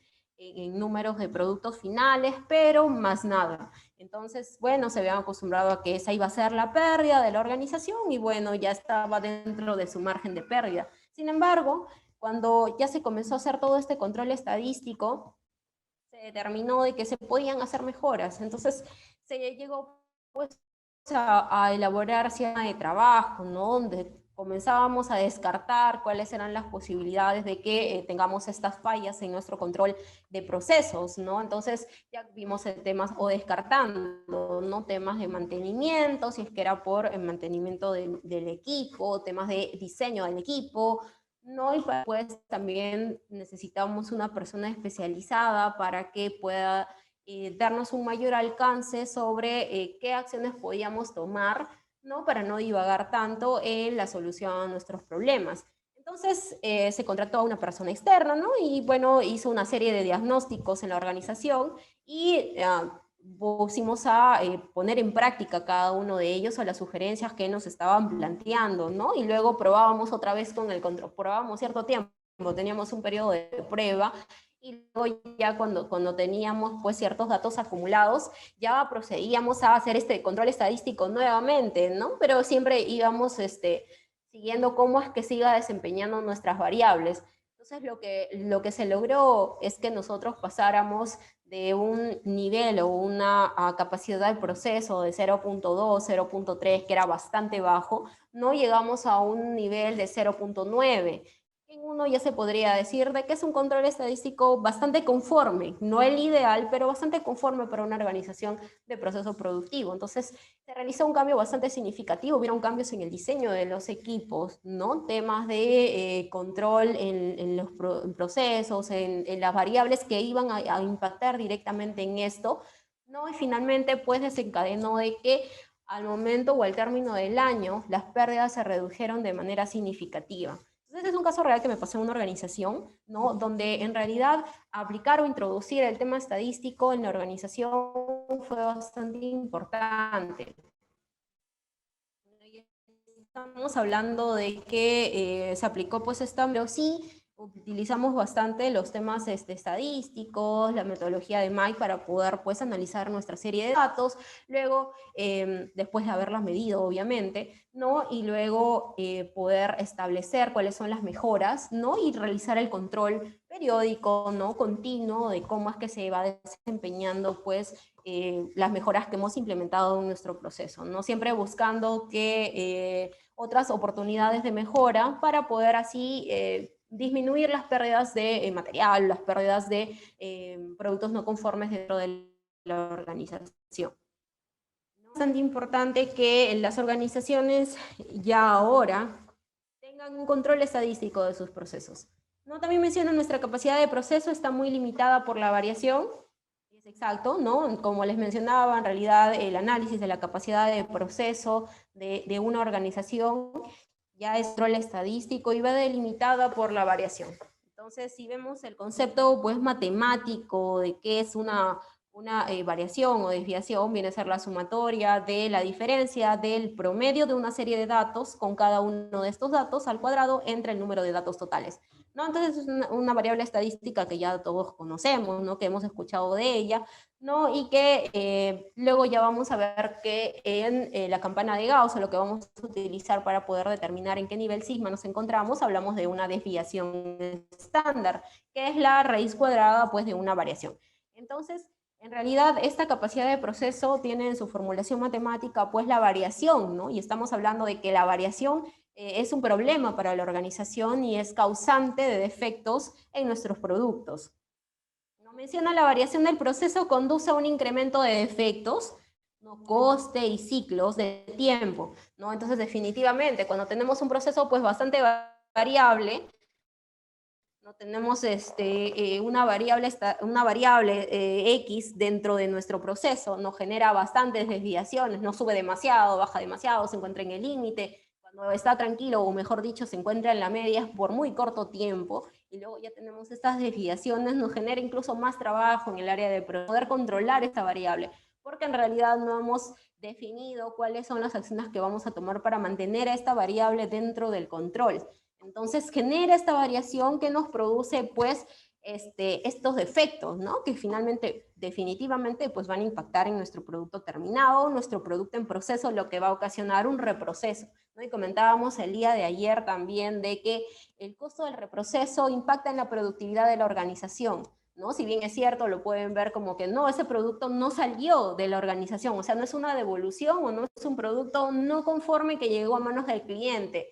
números de productos finales, pero más nada. Entonces, bueno, se habían acostumbrado a que esa iba a ser la pérdida de la organización y bueno, ya estaba dentro de su margen de pérdida. Sin embargo, cuando ya se comenzó a hacer todo este control estadístico, se determinó de que se podían hacer mejoras. Entonces, se llegó pues a elaborar cierta de trabajo, ¿no? Donde comenzábamos a descartar cuáles eran las posibilidades de que tengamos estas fallas en nuestro control de procesos, ¿no? Entonces ya vimos el temas o descartando, ¿no? Temas de mantenimiento, si es que era por el mantenimiento del equipo, temas de diseño del equipo, ¿no? Y pues también necesitamos una persona especializada para que pueda darnos un mayor alcance sobre qué acciones podíamos tomar, ¿no? Para no divagar tanto en la solución a nuestros problemas. Entonces se contrató a una persona externa, ¿no? Y bueno, hizo una serie de diagnósticos en la organización y pusimos a poner en práctica cada uno de ellos a las sugerencias que nos estaban planteando, ¿no? Y luego probábamos otra vez con el control, probábamos cierto tiempo, teníamos un periodo de prueba y luego ya cuando teníamos pues ciertos datos acumulados, ya procedíamos a hacer este control estadístico nuevamente, ¿no? Pero siempre íbamos siguiendo cómo es que se iba desempeñando nuestras variables. Entonces lo que se logró es que nosotros pasáramos de un nivel o una capacidad de proceso de 0.2, 0.3, que era bastante bajo, no llegamos a un nivel de 0.9. En uno ya se podría decir de que es un control estadístico bastante conforme, no el ideal, pero bastante conforme para una organización de proceso productivo. Entonces, se realizó un cambio bastante significativo, hubieron cambios en el diseño de los equipos, ¿no? Temas de control en los procesos, en las variables que iban a impactar directamente en esto, ¿no? Y finalmente, pues, desencadenó de que al momento o al término del año, las pérdidas se redujeron de manera significativa. Entonces es un caso real que me pasó en una organización, ¿no? Donde en realidad aplicar o introducir el tema estadístico en la organización fue bastante importante. Estamos hablando de que se aplicó pues esta, pero sí utilizamos bastante los temas estadísticos, la metodología de Mike para poder pues analizar nuestra serie de datos, luego después de haberlas medido obviamente, ¿no? Y luego poder establecer cuáles son las mejoras, ¿no? Y realizar el control periódico, ¿no? Continuo de cómo es que se va desempeñando pues las mejoras que hemos implementado en nuestro proceso, ¿no? Siempre buscando que otras oportunidades de mejora para poder así disminuir las pérdidas de material, las pérdidas de productos no conformes dentro de la organización. Es bastante importante que las organizaciones ya ahora tengan un control estadístico de sus procesos. ¿No? También menciono nuestra capacidad de proceso está muy limitada por la variación. Es exacto, ¿no? Como les mencionaba, en realidad el análisis de la capacidad de proceso de una organización ya es rol estadístico y va delimitada por la variación. Entonces, si vemos el concepto pues, matemático de qué es una variación o desviación, viene a ser la sumatoria de la diferencia del promedio de una serie de datos con cada uno de estos datos al cuadrado entre el número de datos totales. ¿no? Entonces es una variable estadística que ya todos conocemos, ¿no? Que hemos escuchado de ella, ¿no? Y que luego ya vamos a ver que en la campana de Gauss, lo que vamos a utilizar para poder determinar en qué nivel sigma nos encontramos, hablamos de una desviación estándar, que es la raíz cuadrada, pues, de una variación. Entonces, en realidad, esta capacidad de proceso tiene en su formulación matemática, pues, la variación, ¿no? Y estamos hablando de que la variación es un problema para la organización y es causante de defectos en nuestros productos. No menciona la variación del proceso conduce a un incremento de defectos, ¿no? Coste y ciclos de tiempo, ¿no? Entonces, definitivamente, cuando tenemos un proceso pues bastante variable, no tenemos una variable X dentro de nuestro proceso, nos genera bastantes desviaciones, no sube demasiado, baja demasiado, se encuentra en el límite, cuando está tranquilo, o mejor dicho, se encuentra en la media por muy corto tiempo, y luego ya tenemos estas desviaciones, nos genera incluso más trabajo en el área de poder controlar esta variable, porque en realidad no hemos definido cuáles son las acciones que vamos a tomar para mantener esta variable dentro del control. Entonces genera esta variación que nos produce pues estos defectos, ¿no? Que finalmente, definitivamente, pues van a impactar en nuestro producto terminado, nuestro producto en proceso, lo que va a ocasionar un reproceso, ¿no? Y comentábamos el día de ayer también de que el costo del reproceso impacta en la productividad de la organización, ¿no? Si bien es cierto, lo pueden ver como que no, ese producto no salió de la organización, o sea, no es una devolución o no es un producto no conforme que llegó a manos del cliente.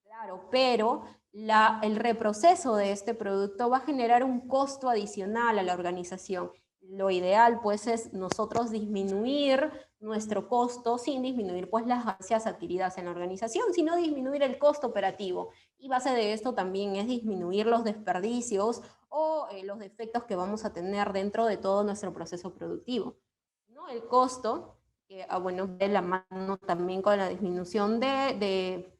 Claro, pero el reproceso de este producto va a generar un costo adicional a la organización. Lo ideal, pues, es nosotros disminuir nuestro costo sin disminuir, pues, las ganancias adquiridas en la organización, sino disminuir el costo operativo. Y base de esto también es disminuir los desperdicios o los defectos que vamos a tener dentro de todo nuestro proceso productivo, ¿no? El costo, que, bueno, de la mano también con la disminución de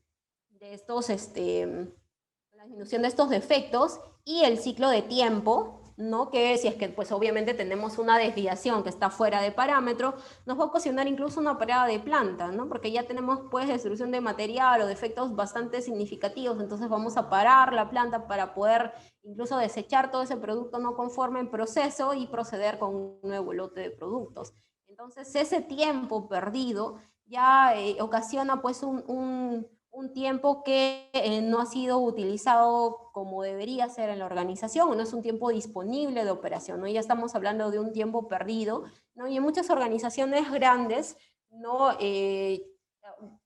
estos, la disminución de estos defectos y el ciclo de tiempo, ¿no? Que si es que pues obviamente tenemos una desviación que está fuera de parámetro, nos va a ocasionar incluso una parada de planta, ¿no? Porque ya tenemos pues destrucción de material o defectos bastante significativos, entonces vamos a parar la planta para poder incluso desechar todo ese producto no conforme en proceso y proceder con un nuevo lote de productos. Entonces ese tiempo perdido ya ocasiona pues un tiempo que no ha sido utilizado como debería ser en la organización, o no es un tiempo disponible de operación, ¿no? Ya estamos hablando de un tiempo perdido, ¿no? Y en muchas organizaciones grandes, ¿no?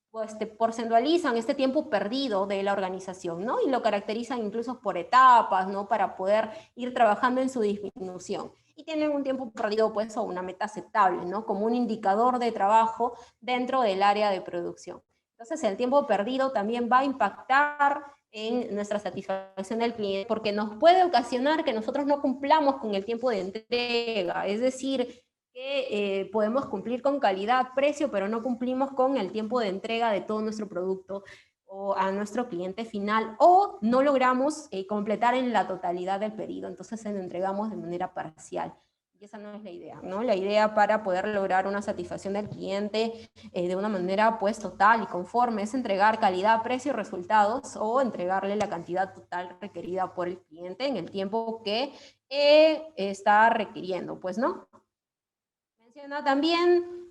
Pues, porcentualizan este tiempo perdido de la organización, ¿no? Y lo caracterizan incluso por etapas, ¿no? Para poder ir trabajando en su disminución. Y tienen un tiempo perdido, pues, o una meta aceptable, ¿no? Como un indicador de trabajo dentro del área de producción. Entonces, el tiempo perdido también va a impactar en nuestra satisfacción del cliente, porque nos puede ocasionar que nosotros no cumplamos con el tiempo de entrega, es decir, que podemos cumplir con calidad, precio, pero no cumplimos con el tiempo de entrega de todo nuestro producto o a nuestro cliente final, o no logramos completar en la totalidad del pedido, entonces se lo entregamos de manera parcial. Y esa no es la idea, ¿no? La idea para poder lograr una satisfacción del cliente de una manera pues total y conforme es entregar calidad, precio y resultados, o entregarle la cantidad total requerida por el cliente en el tiempo que está requiriendo, pues, ¿no? Menciona también,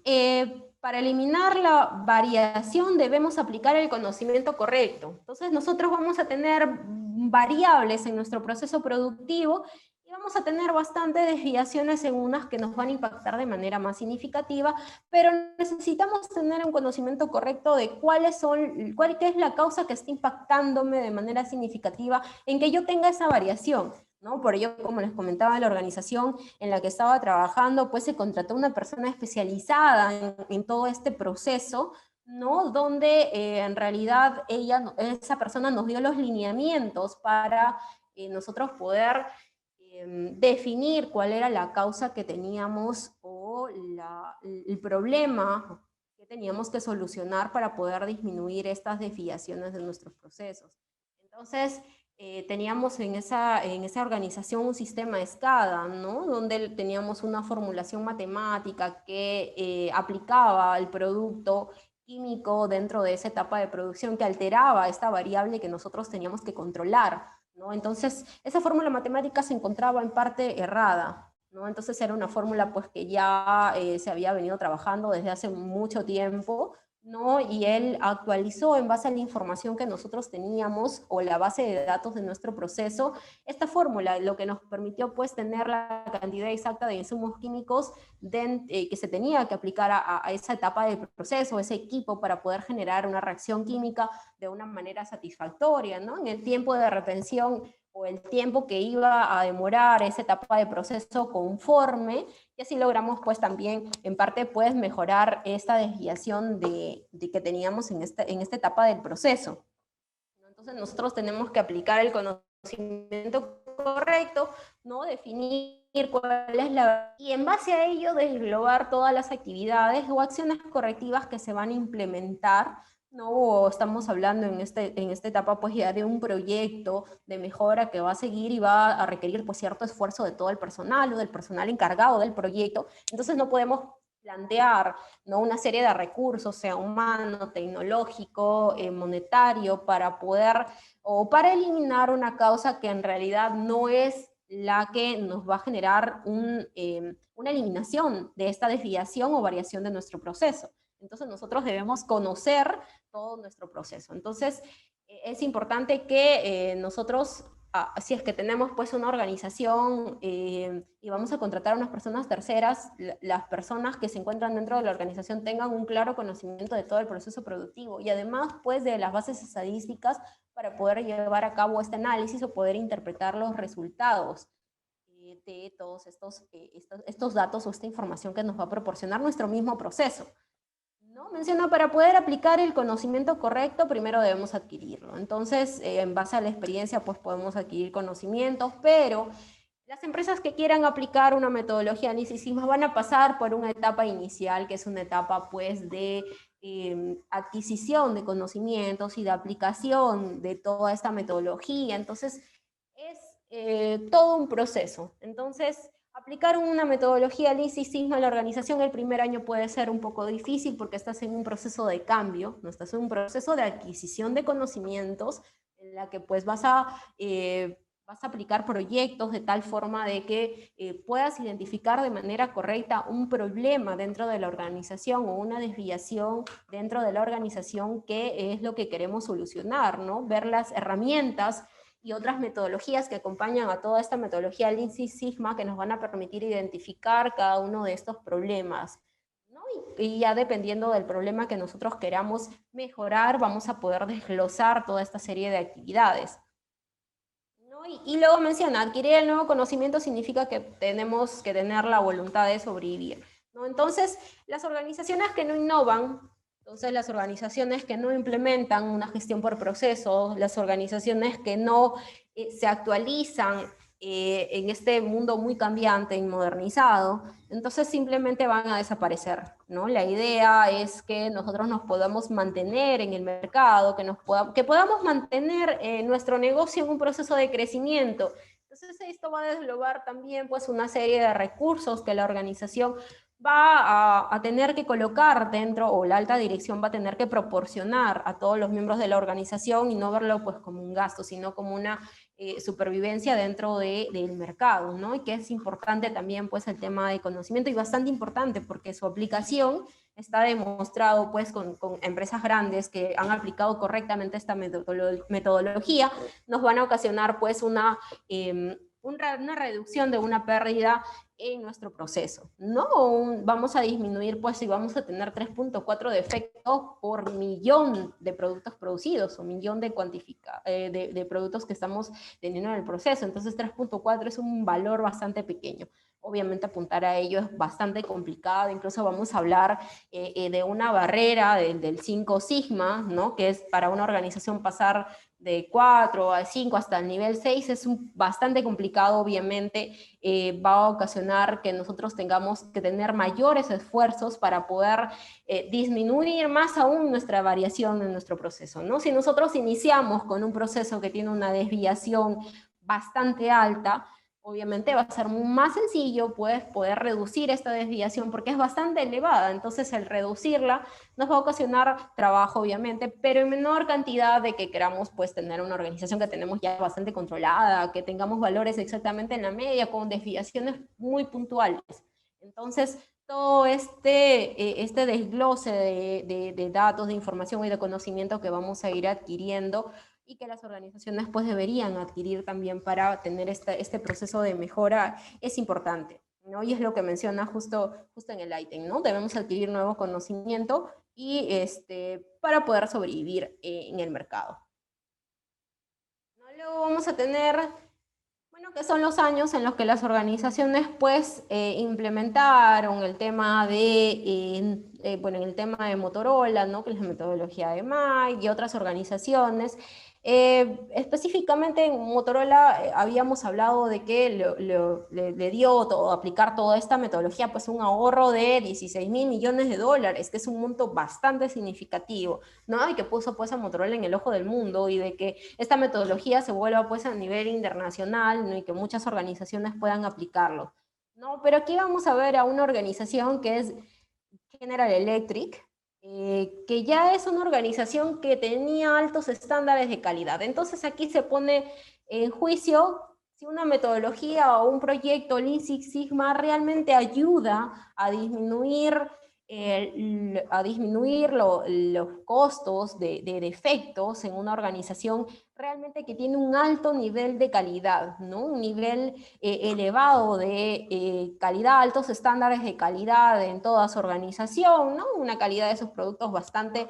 para eliminar la variación debemos aplicar el conocimiento correcto. Entonces nosotros vamos a tener variables en nuestro proceso productivo y vamos a tener bastantes desviaciones en unas que nos van a impactar de manera más significativa, pero necesitamos tener un conocimiento correcto de qué es la causa que está impactándome de manera significativa en que yo tenga esa variación, ¿no? Por ello, como les comentaba, la organización en la que estaba trabajando, pues se contrató una persona especializada en todo este proceso, ¿no? Donde en realidad esa persona nos dio los lineamientos para nosotros poder definir cuál era la causa que teníamos o el problema que teníamos que solucionar para poder disminuir estas desviaciones de nuestros procesos. Entonces, teníamos en esa organización un sistema SCADA, ¿no? Donde teníamos una formulación matemática que aplicaba el producto químico dentro de esa etapa de producción que alteraba esta variable que nosotros teníamos que controlar, ¿no? Entonces, esa fórmula matemática se encontraba en parte errada, ¿no? Entonces era una fórmula pues que ya se había venido trabajando desde hace mucho tiempo, ¿no? Y él actualizó en base a la información que nosotros teníamos o la base de datos de nuestro proceso, esta fórmula, lo que nos permitió pues tener la cantidad exacta de insumos químicos que se tenía que aplicar a esa etapa del proceso, ese equipo para poder generar una reacción química de una manera satisfactoria, ¿no? En el tiempo de retención o el tiempo que iba a demorar esa etapa de proceso conforme, y así logramos pues también en parte pues mejorar esta desviación de que teníamos en esta etapa del proceso. Entonces nosotros tenemos que aplicar el conocimiento correcto, ¿no? Definir cuál es la... y en base a ello desglobar todas las actividades o acciones correctivas que se van a implementar, ¿no? O estamos hablando en esta etapa pues ya de un proyecto de mejora que va a seguir y va a requerir pues cierto esfuerzo de todo el personal o del personal encargado del proyecto. Entonces no podemos plantear, ¿no? Una serie de recursos, sea humano, tecnológico, monetario, para poder o para eliminar una causa que en realidad no es la que nos va a generar una eliminación de esta desviación o variación de nuestro proceso. Entonces nosotros debemos conocer todo nuestro proceso. Entonces es importante que nosotros, si es que tenemos pues una organización y vamos a contratar a unas personas terceras, las personas que se encuentran dentro de la organización tengan un claro conocimiento de todo el proceso productivo y además pues de las bases estadísticas para poder llevar a cabo este análisis o poder interpretar los resultados de todos estos datos o esta información que nos va a proporcionar nuestro mismo proceso. ¿No? Menciona, para poder aplicar el conocimiento correcto, primero debemos adquirirlo. Entonces, en base a la experiencia, pues podemos adquirir conocimientos, pero las empresas que quieran aplicar una metodología de análisis sigma van a pasar por una etapa inicial, que es una etapa pues de adquisición de conocimientos y de aplicación de toda esta metodología. Entonces, es todo un proceso. Entonces, aplicar una metodología Lean Six Sigma a la organización el primer año puede ser un poco difícil porque estás en un proceso de cambio, no estás en un proceso de adquisición de conocimientos en la que pues vas a aplicar proyectos de tal forma de que puedas identificar de manera correcta un problema dentro de la organización o una desviación dentro de la organización que es lo que queremos solucionar, ¿no? Ver las herramientas y otras metodologías que acompañan a toda esta metodología Lean Six Sigma que nos van a permitir identificar cada uno de estos problemas, ¿no? Y ya dependiendo del problema que nosotros queramos mejorar, vamos a poder desglosar toda esta serie de actividades. ¿No? Y luego menciona, adquirir el nuevo conocimiento significa que tenemos que tener la voluntad de sobrevivir, ¿no? Entonces, las organizaciones que no innovan, entonces las organizaciones que no implementan una gestión por procesos, las organizaciones que no se actualizan en este mundo muy cambiante y modernizado, entonces simplemente van a desaparecer, ¿no? La idea es que nosotros nos podamos mantener en el mercado, que podamos mantener nuestro negocio en un proceso de crecimiento. Entonces esto va a desglosar también pues una serie de recursos que la organización va a tener que colocar dentro, o la alta dirección va a tener que proporcionar a todos los miembros de la organización y no verlo pues como un gasto, sino como una supervivencia dentro del mercado, ¿no? Y que es importante también pues el tema de conocimiento y bastante importante porque su aplicación está demostrado pues con empresas grandes que han aplicado correctamente esta metodología, nos van a ocasionar pues una reducción de una pérdida en nuestro proceso, ¿no? Vamos a disminuir, pues, si vamos a tener 3.4 defectos por millón de productos producidos o millón de productos que estamos teniendo en el proceso. Entonces, 3.4 es un valor bastante pequeño. Obviamente, apuntar a ello es bastante complicado. Incluso vamos a hablar de una barrera del 5 sigma, ¿no? Que es para una organización pasar de 4 a 5 hasta el nivel 6 es bastante complicado, obviamente va a ocasionar que nosotros tengamos que tener mayores esfuerzos para poder disminuir más aún nuestra variación en nuestro proceso, ¿no? Si nosotros iniciamos con un proceso que tiene una desviación bastante alta, obviamente va a ser más sencillo pues, poder reducir esta desviación porque es bastante elevada. Entonces, el reducirla nos va a ocasionar trabajo, obviamente, pero en menor cantidad de que queramos pues, tener una organización que tenemos ya bastante controlada, que tengamos valores exactamente en la media, con desviaciones muy puntuales. Entonces, todo este desglose de datos, de información y de conocimiento que vamos a ir adquiriendo y que las organizaciones pues deberían adquirir también para tener este proceso de mejora es importante, ¿no? Y es lo que menciona justo en el ítem, ¿no? Debemos adquirir nuevo conocimiento y para poder sobrevivir en el mercado. ¿No? Luego vamos a tener, bueno, que son los años en los que las organizaciones pues implementaron el tema bueno, en el tema de Motorola, ¿no? Que es la metodología de MAI y otras organizaciones. Específicamente en Motorola habíamos hablado de que le dio aplicar toda esta metodología pues un ahorro de 16.000 millones de dólares, que es un monto bastante significativo, ¿no? Y que puso pues a Motorola en el ojo del mundo y de que esta metodología se vuelva pues a nivel internacional, ¿no? Y que muchas organizaciones puedan aplicarlo, ¿no? Pero aquí vamos a ver a una organización que es General Electric, que ya es una organización que tenía altos estándares de calidad. Entonces aquí se pone en juicio si una metodología o un proyecto Lean Six Sigma realmente ayuda a disminuir los costos de defectos en una organización realmente que tiene un alto nivel de calidad, ¿no? Un nivel elevado de calidad, altos estándares de calidad en toda su organización, ¿no? Una calidad de sus productos bastante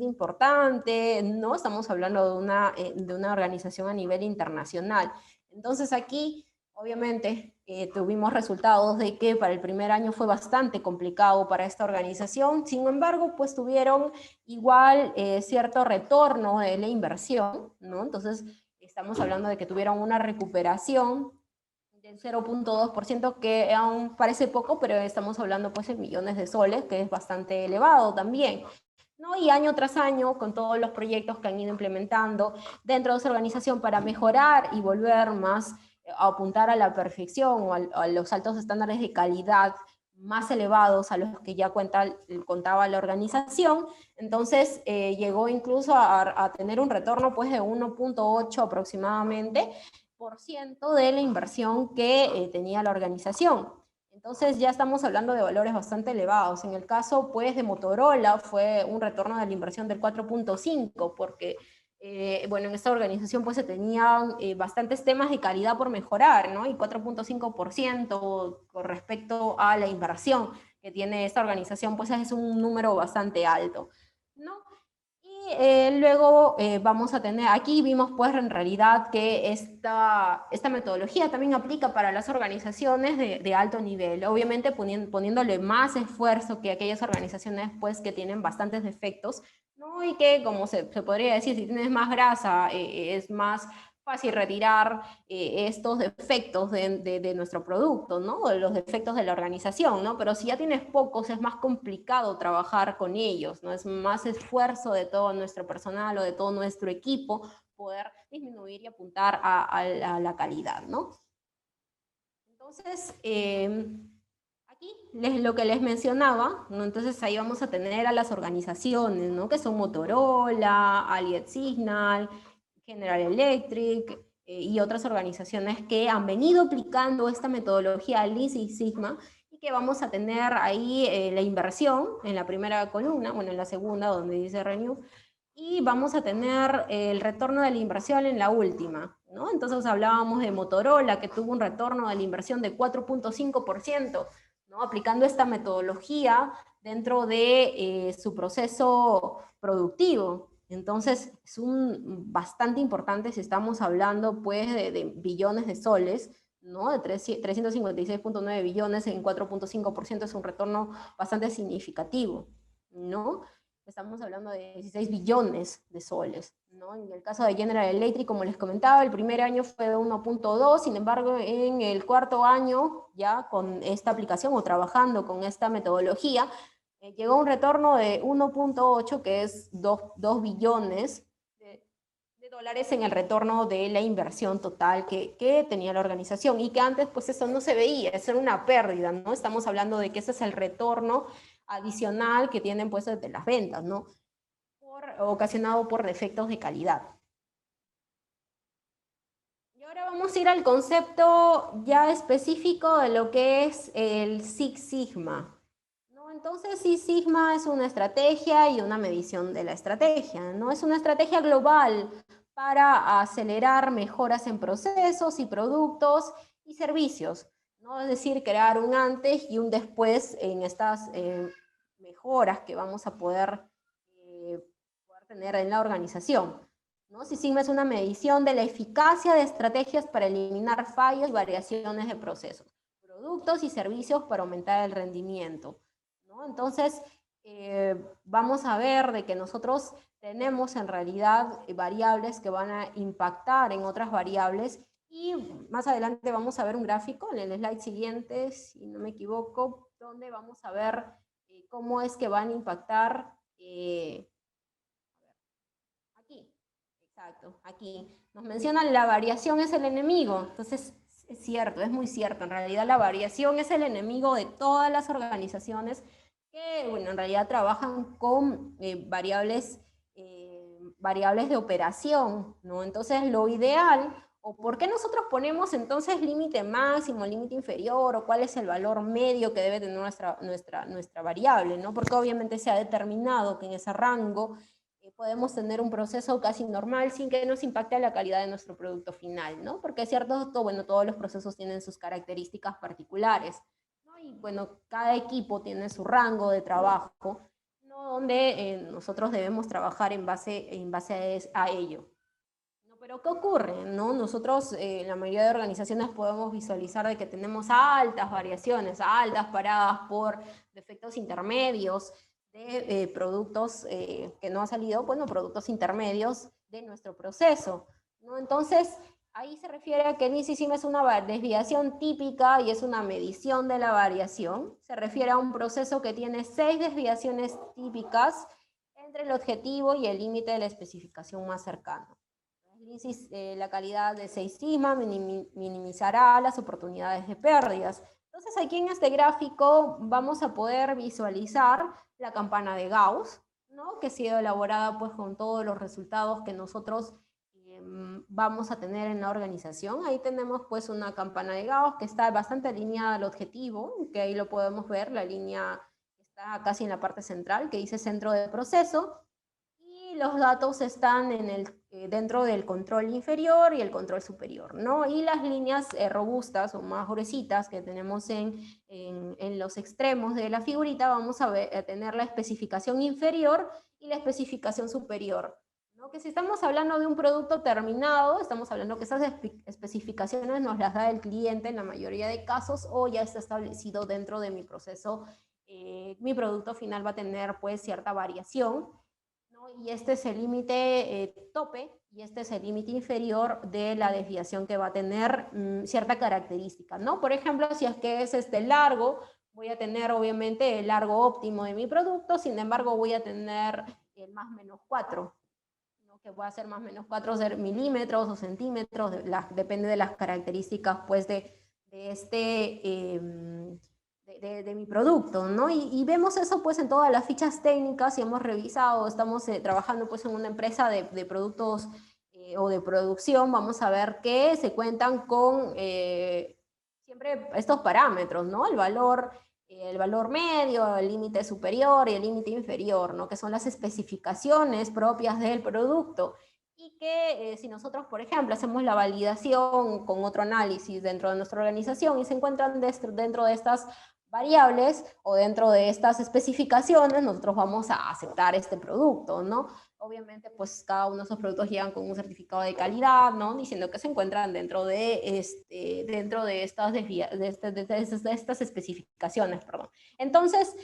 importante, ¿no? Estamos hablando de una organización a nivel internacional. Entonces aquí, obviamente, tuvimos resultados de que para el primer año fue bastante complicado para esta organización. Sin embargo, pues tuvieron igual cierto retorno de la inversión, ¿no? Entonces, estamos hablando de que tuvieron una recuperación del 0.2%, que aún parece poco, pero estamos hablando pues en millones de soles, que es bastante elevado también, ¿no? Y año tras año, con todos los proyectos que han ido implementando dentro de esa organización para mejorar y volver más a apuntar a la perfección o a los altos estándares de calidad más elevados a los que ya contaba la organización, entonces llegó incluso a tener un retorno pues de 1.8 aproximadamente por ciento de la inversión que tenía la organización. Entonces ya estamos hablando de valores bastante elevados. En el caso pues de Motorola fue un retorno de la inversión del 4.5 porque bueno, en esta organización pues se tenían bastantes temas de calidad por mejorar, ¿no? Y 4.5% con respecto a la inversión que tiene esta organización pues es un número bastante alto, ¿no? Y luego vamos a tener, aquí vimos pues en realidad que esta metodología también aplica para las organizaciones de alto nivel, obviamente poniéndole más esfuerzo que aquellas organizaciones pues que tienen bastantes defectos, ¿no? Y que como se podría decir, si tienes más grasa es más fácil retirar estos defectos de nuestro producto, ¿no? O los defectos de la organización, ¿no? Pero si ya tienes pocos, es más complicado trabajar con ellos, ¿no? Es más esfuerzo de todo nuestro personal o de todo nuestro equipo poder disminuir y apuntar a la calidad, ¿no? Entonces, aquí lo que les mencionaba, ¿no? Entonces ahí vamos a tener a las organizaciones, ¿no? Que son Motorola, Allied Signal, General Electric y otras organizaciones que han venido aplicando esta metodología Lean Six Sigma y que vamos a tener ahí la inversión en la primera columna, bueno, en la segunda donde dice Renew, y vamos a tener el retorno de la inversión en la última, ¿no? Entonces hablábamos de Motorola, que tuvo un retorno de la inversión de 4.5%, ¿no? Aplicando esta metodología dentro de su proceso productivo. Entonces, es bastante importante si estamos hablando pues de billones de soles, ¿no? De 356.9 billones en 4.5% es un retorno bastante significativo, ¿no? Estamos hablando de 16 billones de soles, ¿no? En el caso de General Electric, como les comentaba, el primer año fue de 1.2, sin embargo, en el cuarto año, ya con esta aplicación o trabajando con esta metodología, llegó un retorno de 1.8, que es 2 billones dólares en el retorno de la inversión total que tenía la organización y que antes pues eso no se veía, eso era una pérdida, ¿no? Estamos hablando de que ese es el retorno adicional que tienen pues de las ventas, ¿no? Ocasionado por defectos de calidad. Y ahora vamos a ir al concepto ya específico de lo que es el Six Sigma. ¿No? Entonces, Six Sigma es una estrategia y una medición de la estrategia, ¿no? Es una estrategia global para acelerar mejoras en procesos y productos y servicios, ¿no? Es decir, crear un antes y un después en estas mejoras que vamos a poder tener en la organización, ¿no? Six Sigma es una medición de la eficacia de estrategias para eliminar fallos y variaciones de procesos, productos y servicios para aumentar el rendimiento, ¿no? Entonces, vamos a ver de que nosotros tenemos en realidad variables que van a impactar en otras variables y más adelante vamos a ver un gráfico en el slide siguiente, si no me equivoco, donde vamos a ver cómo es que van a impactar aquí. Exacto, aquí nos mencionan la variación es el enemigo, entonces es cierto, es muy cierto, en realidad la variación es el enemigo de todas las organizaciones que, bueno, en realidad trabajan con variables de operación, ¿no? Entonces lo ideal, o por qué nosotros ponemos entonces límite máximo, límite inferior, o cuál es el valor medio que debe tener nuestra variable, ¿no? Porque obviamente se ha determinado que en ese rango podemos tener un proceso casi normal sin que nos impacte la calidad de nuestro producto final, ¿no? Porque es cierto, bueno, todos los procesos tienen sus características particulares, ¿no? Y bueno, cada equipo tiene su rango de trabajo, ¿no? Donde nosotros debemos trabajar en base a ello. ¿No? Pero ¿qué ocurre? ¿No? Nosotros, la mayoría de organizaciones podemos visualizar de que tenemos altas variaciones, altas paradas por defectos intermedios, de productos que no han salido, bueno, productos intermedios de nuestro proceso, ¿no? Entonces, ahí se refiere a que el ICSIM es una desviación típica y es una medición de la variación. Se refiere a un proceso que tiene 6 desviaciones típicas entre el objetivo y el límite de la especificación más cercano. La calidad de Six Sigma minimizará las oportunidades de pérdidas. Entonces aquí en este gráfico vamos a poder visualizar la campana de Gauss, ¿no? Que ha sido elaborada pues con todos los resultados que nosotros vamos a tener en la organización. Ahí tenemos pues una campana de Gauss que está bastante alineada al objetivo, que ahí lo podemos ver, la línea está casi en la parte central que dice centro de proceso, y los datos están dentro del control inferior y el control superior, ¿no? Y las líneas robustas o más gruesitas que tenemos en los extremos de la figurita, vamos a tener la especificación inferior y la especificación superior, ¿no? Que si estamos hablando de un producto terminado, estamos hablando que esas especificaciones nos las da el cliente en la mayoría de casos, o ya está establecido dentro de mi proceso, mi producto final va a tener pues cierta variación, ¿no? Y este es el límite tope y este es el límite inferior de la desviación que va a tener cierta característica, ¿no? Por ejemplo, si es que es largo, voy a tener obviamente el largo óptimo de mi producto, sin embargo voy a tener el más menos 4, ¿no? Que va a ser más menos 4 milímetros o centímetros, depende de las características pues de mi producto, ¿no? Y vemos eso pues en todas las fichas técnicas y hemos revisado, estamos trabajando pues en una empresa de productos o de producción, vamos a ver que se cuentan con siempre estos parámetros, ¿no? El valor medio, el límite superior y el límite inferior, ¿no? Que son las especificaciones propias del producto. Y que si nosotros, por ejemplo, hacemos la validación con otro análisis dentro de nuestra organización y se encuentran dentro de estas variables o dentro de estas especificaciones, nosotros vamos a aceptar este producto, ¿no? Obviamente, pues cada uno de esos productos llegan con un certificado de calidad, ¿no? Diciendo que se encuentran dentro de estas especificaciones, perdón. Entonces,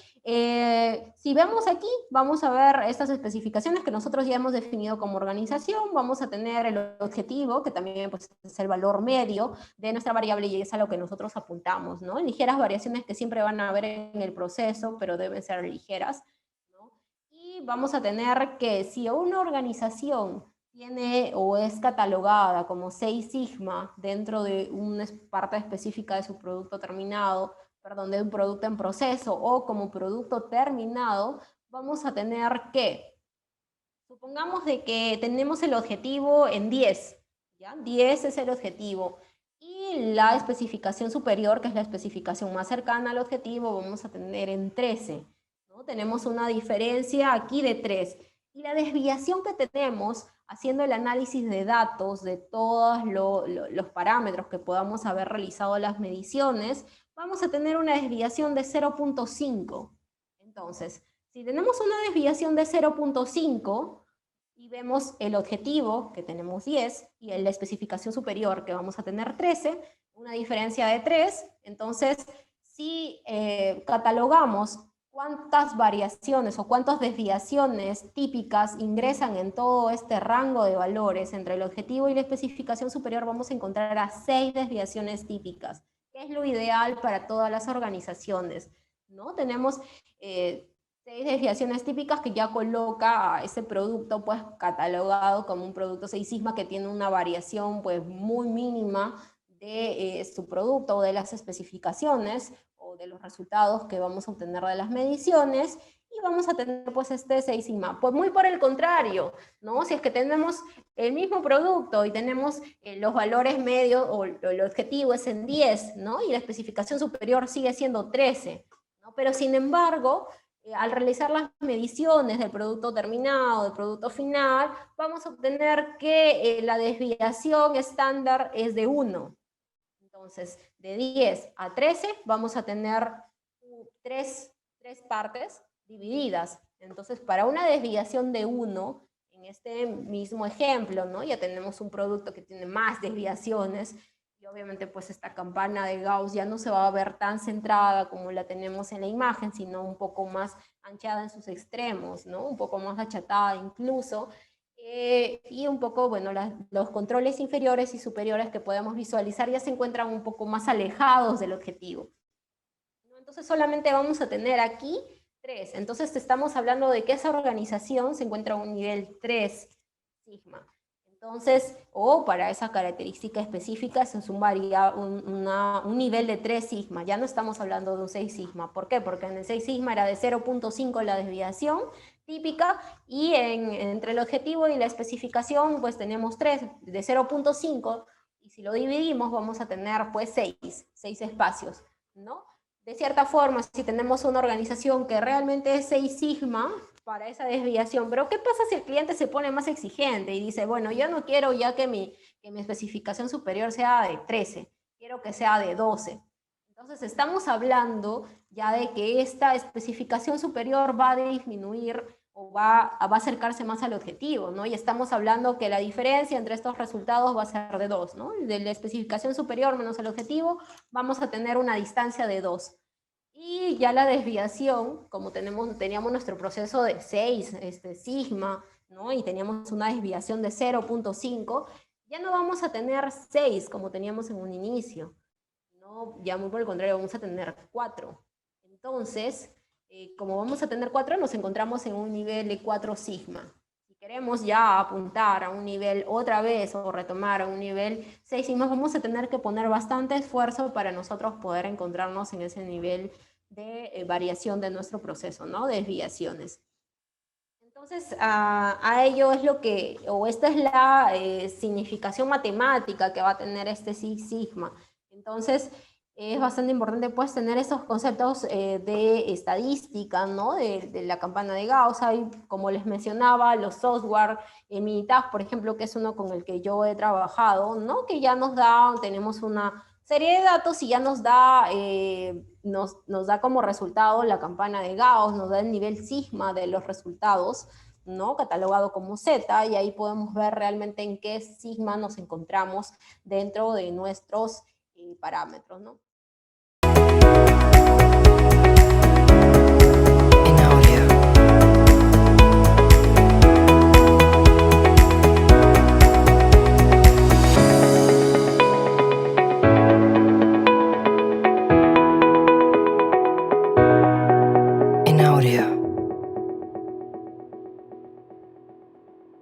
si vemos aquí, vamos a ver estas especificaciones que nosotros ya hemos definido como organización, vamos a tener el objetivo, que también pues, es el valor medio de nuestra variable y es a lo que nosotros apuntamos, ¿no? Ligeras variaciones que siempre van a haber en el proceso, pero deben ser ligeras. Y vamos a tener que si una organización tiene o es catalogada como 6 sigma dentro de una parte específica de su producto terminado, perdón, de un producto en proceso o como producto terminado, vamos a tener que, supongamos de que tenemos el objetivo en 10, ¿ya? 10 es el objetivo. Y la especificación superior, que es la especificación más cercana al objetivo, vamos a tener en 13, ¿no? Tenemos una diferencia aquí de 3. Y la desviación que tenemos, haciendo el análisis de datos de todos los parámetros que podamos haber realizado las mediciones, vamos a tener una desviación de 0.5. Entonces, si tenemos una desviación de 0.5 y vemos el objetivo, que tenemos 10, y la especificación superior, que vamos a tener 13, una diferencia de 3, entonces si catalogamos cuántas variaciones o cuántas desviaciones típicas ingresan en todo este rango de valores entre el objetivo y la especificación superior, vamos a encontrar a 6 desviaciones típicas, que es lo ideal para todas las organizaciones, ¿no? Tenemos 6 desviaciones típicas que ya coloca a ese producto pues catalogado como un producto 6 sigma que tiene una variación pues muy mínima de su producto o de las especificaciones o de los resultados que vamos a obtener de las mediciones, y vamos a tener pues este 6 sigma. Pues muy por el contrario, ¿no? Si es que tenemos el mismo producto y tenemos los valores medios o el objetivo es en 10, ¿no? Y la especificación superior sigue siendo 13, ¿no? Pero sin embargo, al realizar las mediciones del producto terminado, del producto final, vamos a obtener que la desviación estándar es de 1. Entonces, de 10 a 13 vamos a tener tres partes divididas. Entonces, para una desviación de 1, en este mismo ejemplo, ¿no? Ya tenemos un producto que tiene más desviaciones, y obviamente pues esta campana de Gauss ya no se va a ver tan centrada como la tenemos en la imagen, sino un poco más anchada en sus extremos, ¿no? Un poco más achatada incluso, y un poco, bueno, los controles inferiores y superiores que podemos visualizar ya se encuentran un poco más alejados del objetivo. Entonces solamente vamos a tener aquí 3. Entonces estamos hablando de que esa organización se encuentra a un nivel 3 sigma. Entonces, o para esa característica específica se sumaría un nivel de 3 sigma. Ya no estamos hablando de un 6 sigma. ¿Por qué? Porque en el 6 sigma era de 0.5 la desviación típica, y entre el objetivo y la especificación pues tenemos 3 de 0.5, y si lo dividimos vamos a tener pues 6 espacios, ¿no? De cierta forma, si tenemos una organización que realmente es 6 sigma para esa desviación, pero ¿qué pasa si el cliente se pone más exigente y dice, bueno, yo no quiero ya que mi especificación superior sea de 13, quiero que sea de 12? Entonces estamos hablando ya de que esta especificación superior va a disminuir o va a acercarse más al objetivo, ¿no? Y estamos hablando que la diferencia entre estos resultados va a ser de 2, ¿no? De la especificación superior menos el objetivo, vamos a tener una distancia de 2. Y ya la desviación, como teníamos nuestro proceso de 6 sigma, ¿no? Y teníamos una desviación de 0.5, ya no vamos a tener 6 como teníamos en un inicio, ¿no? Ya muy por el contrario, vamos a tener 4. Entonces, como vamos a tener 4, nos encontramos en un nivel de 4 sigma. Si queremos ya apuntar a un nivel otra vez o retomar a un nivel 6 sigma, vamos a tener que poner bastante esfuerzo para nosotros poder encontrarnos en ese nivel de variación de nuestro proceso, ¿no? De desviaciones. Entonces, a ello es lo que, o esta es la significación matemática que va a tener este sigma. Entonces, es bastante importante pues tener esos conceptos de estadística, ¿no? De la campana de Gauss. Hay, como les mencionaba, los software, Minitab, por ejemplo, que es uno con el que yo he trabajado, ¿no? Que ya nos da, tenemos una serie de datos y ya nos da, nos da como resultado la campana de Gauss, nos da el nivel sigma de los resultados, ¿no? Catalogado como Z, y ahí podemos ver realmente en qué sigma nos encontramos dentro de nuestros parámetros, ¿no?